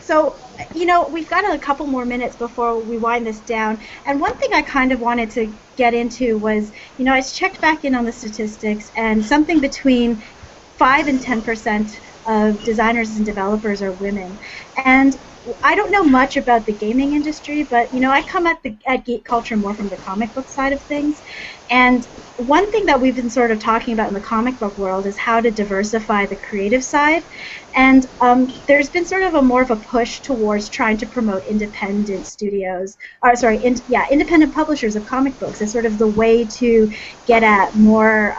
So, we've got a couple more minutes before we wind this down. And one thing I kind of wanted to get into was, I checked back in on the statistics, and something between 5 and 10% of designers and developers are women. And I don't know much about the gaming industry, but I come at geek culture more from the comic book side of things. And one thing that we've been sort of talking about in the comic book world is how to diversify the creative side. And there's been sort of more of a push towards trying to promote independent studios, independent publishers of comic books as sort of the way to get at more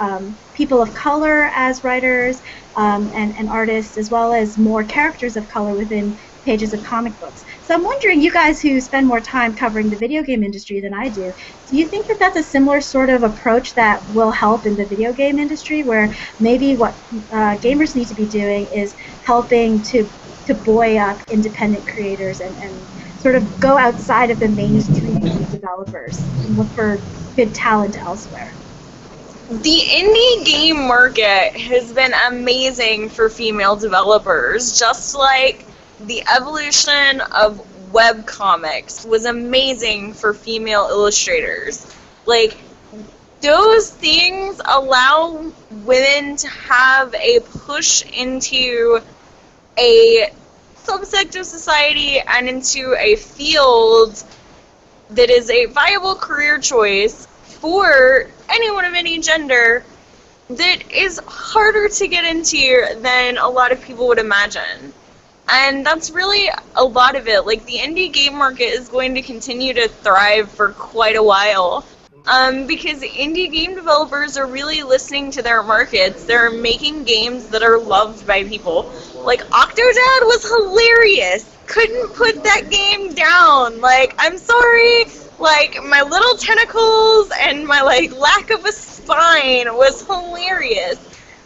people of color as writers and artists, as well as more characters of color within pages of comic books. So I'm wondering, you guys who spend more time covering the video game industry than I do you think that that's a similar sort of approach that will help in the video game industry, where maybe what gamers need to be doing is helping to buoy up independent creators and sort of go outside of the mainstream developers and look for good talent elsewhere? The indie game market has been amazing for female developers, just like the evolution of webcomics was amazing for female illustrators. Like, those things allow women to have a push into a subsect of society and into a field that is a viable career choice for anyone of any gender that is harder to get into than a lot of people would imagine. And that's really a lot of it. Like, the indie game market is going to continue to thrive for quite a while. Because indie game developers are really listening to their markets. They're making games that are loved by people. Like, Octodad was hilarious. Couldn't put that game down. Like, I'm sorry. Like, my little tentacles and my, lack of a spine was hilarious.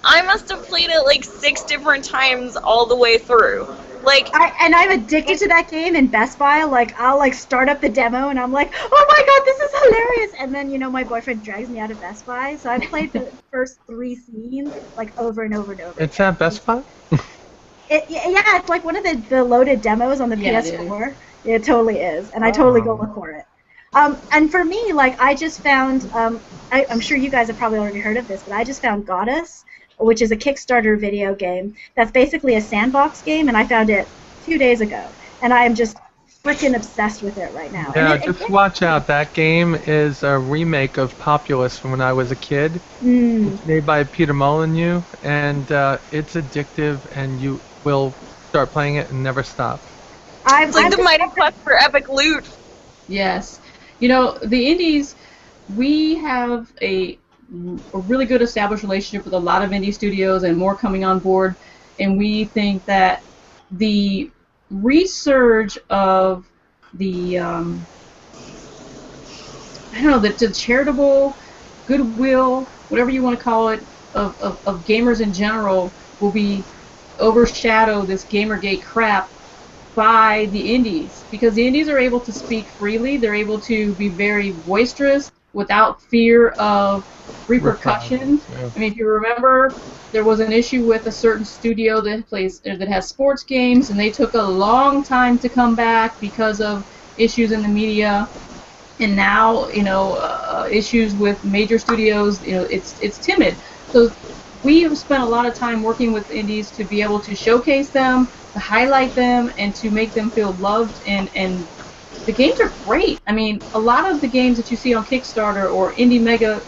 I must have played it, 6 different times all the way through. I'm addicted to that game in Best Buy. I'll start up the demo and I'm like, oh my god, this is hilarious! And then my boyfriend drags me out of Best Buy, so I played the first 3 scenes over and over and over. It's at Best Buy? Yeah, it's one of the loaded demos on the PS4. It totally is, and I totally go look for it. And for me, I just found, I'm sure you guys have probably already heard of this, but I just found Goddess, which is a Kickstarter video game that's basically a sandbox game, and I found it 2 days ago, and I am just freaking obsessed with it right now. Yeah, just watch out. That game is a remake of Populous from when I was a kid. It's made by Peter Molyneux, and it's addictive, and you will start playing it and never stop. It's like the Mighty Quest for epic loot. Yes. The indies, we have a really good established relationship with a lot of indie studios and more coming on board, and we think that the resurge of the the charitable goodwill, whatever you want to call it, of gamers in general will be overshadow this Gamergate crap by the indies, because the indies are able to speak freely. They're able to be very boisterous without fear of repercussions. Yeah. I mean, if you remember, there was an issue with a certain studio that has sports games, and they took a long time to come back because of issues in the media. And now, issues with major studios, it's timid. So we have spent a lot of time working with indies to be able to showcase them, to highlight them, and to make them feel loved, and the games are great. I mean, a lot of the games that you see on Kickstarter or Indie Mega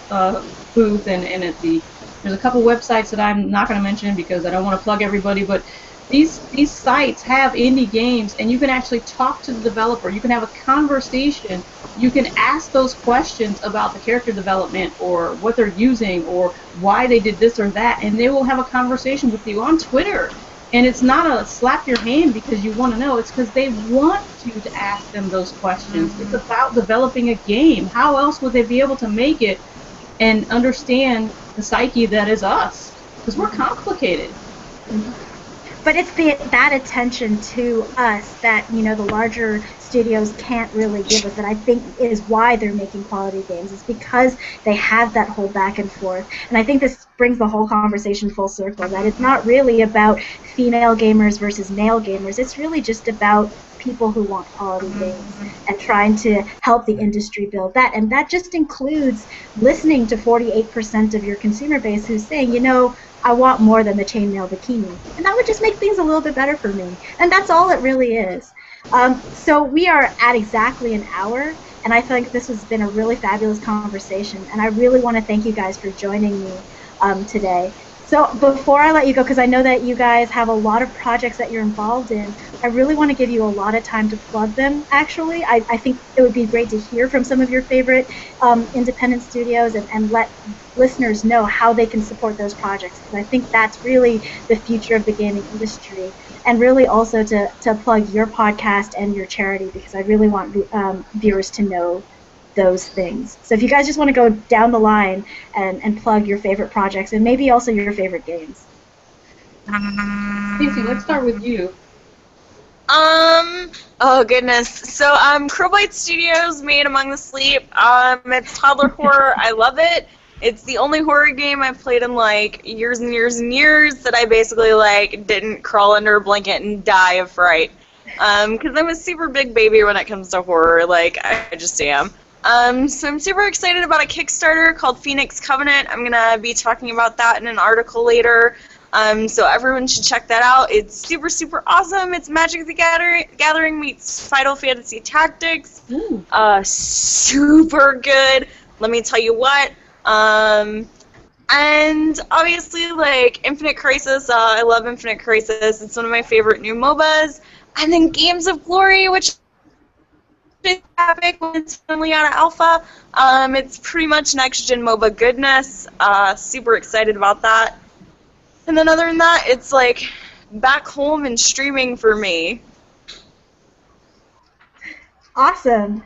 Booth, and there's a couple websites that I'm not going to mention because I don't want to plug everybody, but these sites have indie games, and you can actually talk to the developer. You can have a conversation. You can ask those questions about the character development or what they're using or why they did this or that, and they will have a conversation with you on Twitter. And it's not a slap your hand because you want to know. It's because they want you to ask them those questions. Mm-hmm. It's about developing a game. How else would they be able to make it and understand the psyche that is us? Because we're complicated. But it's that attention to us that, the larger studios can't really give us, that I think is why they're making quality games. It's because they have that whole back and forth. And I think this brings the whole conversation full circle, that it's not really about female gamers versus male gamers. It's really just about people who want quality games and trying to help the industry build that. And that just includes listening to 48% of your consumer base who's saying, you know, I want more than the chainmail bikini. And that would just make things a little bit better for me. And that's all it really is. So we are at exactly an hour, and I think this has been a really fabulous conversation. And I really want to thank you guys for joining me today. So before I let you go, because I know that you guys have a lot of projects that you're involved in, I really want to give you a lot of time to plug them, actually. I think it would be great to hear from some of your favorite independent studios and let listeners know how they can support those projects, because I think that's really the future of the gaming industry. And really also to plug your podcast and your charity, because I really want viewers to know those things. So if you guys just want to go down the line and plug your favorite projects and maybe also your favorite games. Casey, let's start with you. Oh goodness. So, Crowbite Studios made Among the Sleep. It's toddler horror. I love it. It's the only horror game I've played in like years and years and years that I basically like didn't crawl under a blanket and die of fright. Because I'm a super big baby when it comes to horror. Like, I just am. So I'm super excited about a Kickstarter called Phoenix Covenant. I'm gonna be talking about that in an article later. So everyone should check that out. It's super, super awesome. It's Magic the Gathering meets Final Fantasy Tactics. Ooh. Super good. Let me tell you what. And obviously, like, Infinite Crisis. I love Infinite Crisis. It's one of my favorite new MOBAs. And then Games of Glory, which is epic when it's finally out of alpha. It's pretty much next-gen MOBA goodness. Super excited about that. And then other than that, it's like back home and streaming for me. Awesome.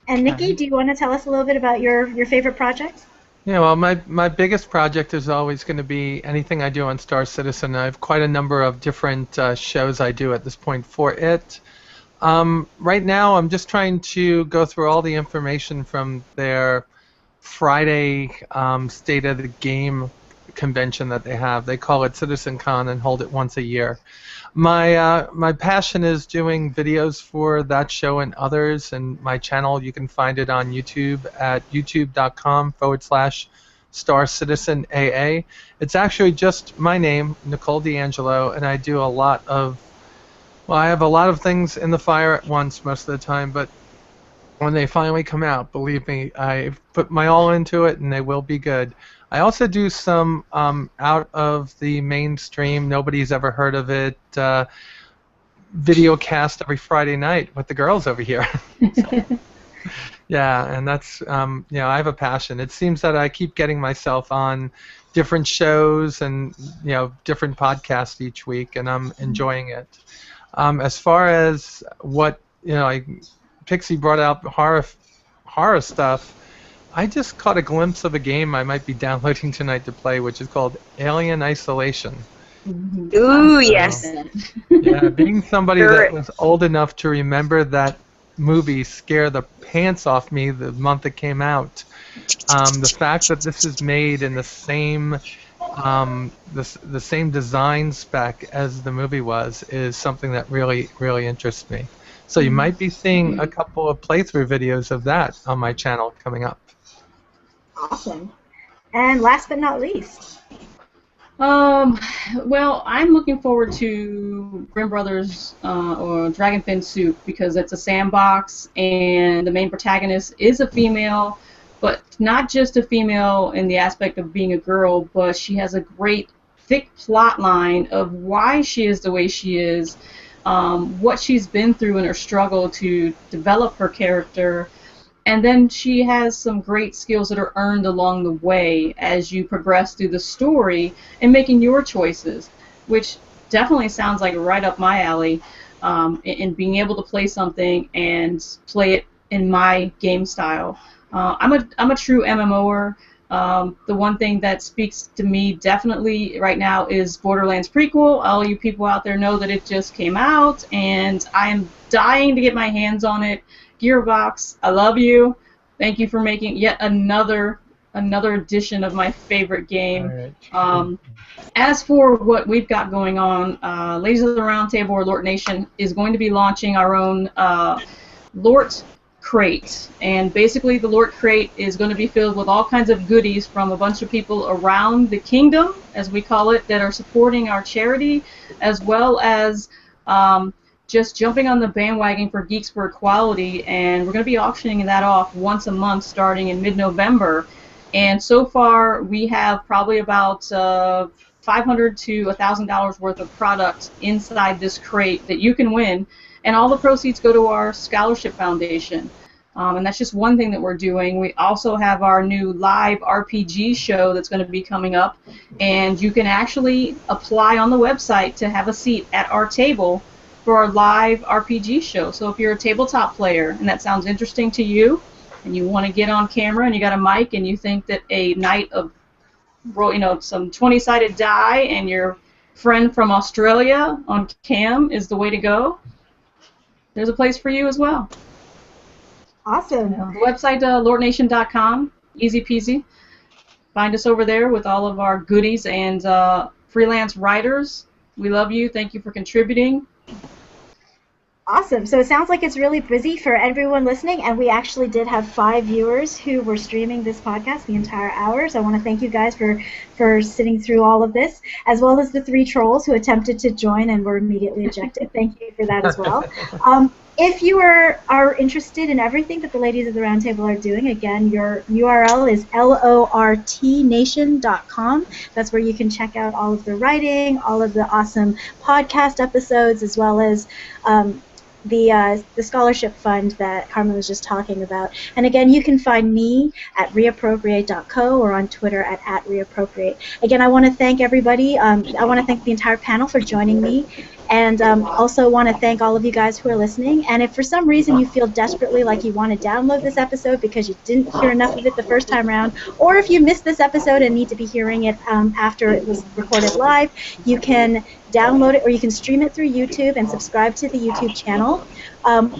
And Nikki, do you want to tell us a little bit about your favorite projects? Yeah, well, my biggest project is always going to be anything I do on Star Citizen. I have quite a number of different shows I do at this point for it. Right now, I'm just trying to go through all the information from their Friday State of the Game convention that they have. They call it CitizenCon and hold it once a year. My passion is doing videos for that show and others, and my channel, you can find it on YouTube at youtube.com/Star Citizen AA. It's actually just my name, Nicole D'Angelo, and I do a lot of, well, I have a lot of things in the fire at once most of the time, but when they finally come out, believe me, I put my all into it, and they will be good. I also do some out of the mainstream, nobody's ever heard of it, video cast every Friday night with the girls over here. Yeah, and that's, you know, I have a passion. It seems that I keep getting myself on different shows and, you know, different podcasts each week, and I'm enjoying it. As far as what, you know, Pixie brought out horror stuff, I just caught a glimpse of a game I might be downloading tonight to play, which is called Alien Isolation. Ooh, yes. Yeah, being somebody that was old enough to remember that movie scare the pants off me the month it came out, the fact that this is made in the same the same design spec as the movie was is something that really, really interests me. So you might be seeing a couple of playthrough videos of that on my channel coming up. Awesome. And last but not least. Well, I'm looking forward to Grimm Brothers or Dragonfin Soup because it's a sandbox and the main protagonist is a female, but not just a female in the aspect of being a girl, but she has a great thick plot line of why she is the way she is, what she's been through in her struggle to develop her character. And then she has some great skills that are earned along the way as you progress through the story and making your choices, which definitely sounds like right up my alley, in being able to play something and play it in my game style. I'm a true MMOer. The one thing that speaks to me definitely right now is Borderlands prequel. All you people out there know that it just came out, and I am dying to get my hands on it. Gearbox, I love you. Thank you for making yet another another edition of my favorite game. All right. As for what we've got going on, Ladies of the Round Table or Lort Nation is going to be launching our own Lort Crate. And basically the Lort Crate is going to be filled with all kinds of goodies from a bunch of people around the kingdom, as we call it, that are supporting our charity, as well as just jumping on the bandwagon for Geeks for Equality. And we're going to be auctioning that off once a month starting in mid-November. And so far we have probably about $500 to $1,000 worth of product inside this crate that you can win, and all the proceeds go to our scholarship foundation. And that's just one thing that we're doing. We also have our new live RPG show that's going to be coming up, and you can actually apply on the website to have a seat at our table for our live RPG show. So if you're a tabletop player and that sounds interesting to you, and you want to get on camera and you got a mic and you think that a night of some 20-sided die and your friend from Australia on cam is the way to go, there's a place for you as well. Awesome. The website, lortnation.com, easy peasy. Find us over there with all of our goodies, and freelance writers, we love you. Thank you for contributing. Awesome. So it sounds like it's really busy for everyone listening, and we actually did have 5 viewers who were streaming this podcast the entire hour. So I want to thank you guys for sitting through all of this, as well as the 3 trolls who attempted to join and were immediately ejected. Thank you for that as well. If you are interested in everything that the Ladies of the Round Table are doing, again, your URL is lortnation.com. That's where you can check out all of the writing, all of the awesome podcast episodes, as well as the scholarship fund that Carmen was just talking about. And again, you can find me at reappropriate.co or on Twitter at @reappropriate. Again, I want to thank everybody. I want to thank the entire panel for joining me. And also want to thank all of you guys who are listening. And if for some reason you feel desperately like you want to download this episode because you didn't hear enough of it the first time around, or if you missed this episode and need to be hearing it after it was recorded live, you can download it or you can stream it through YouTube and subscribe to the YouTube channel.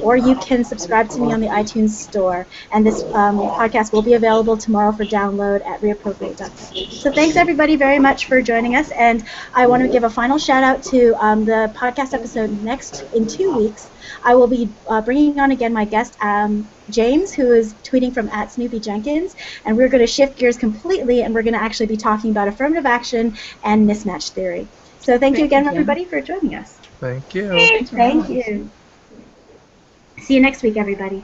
Or you can subscribe to me on the iTunes store. And this podcast will be available tomorrow for download at reappropriate.com. So thanks everybody very much for joining us. And I want to give a final shout out to the podcast episode next in 2 weeks. I will be bringing on again my guest, James, who is tweeting from @SnoopyJenkins. And we're going to shift gears completely, and we're going to actually be talking about affirmative action and mismatch theory. So thank you again, everybody, for joining us. Thank you. Thank you. See you next week, everybody.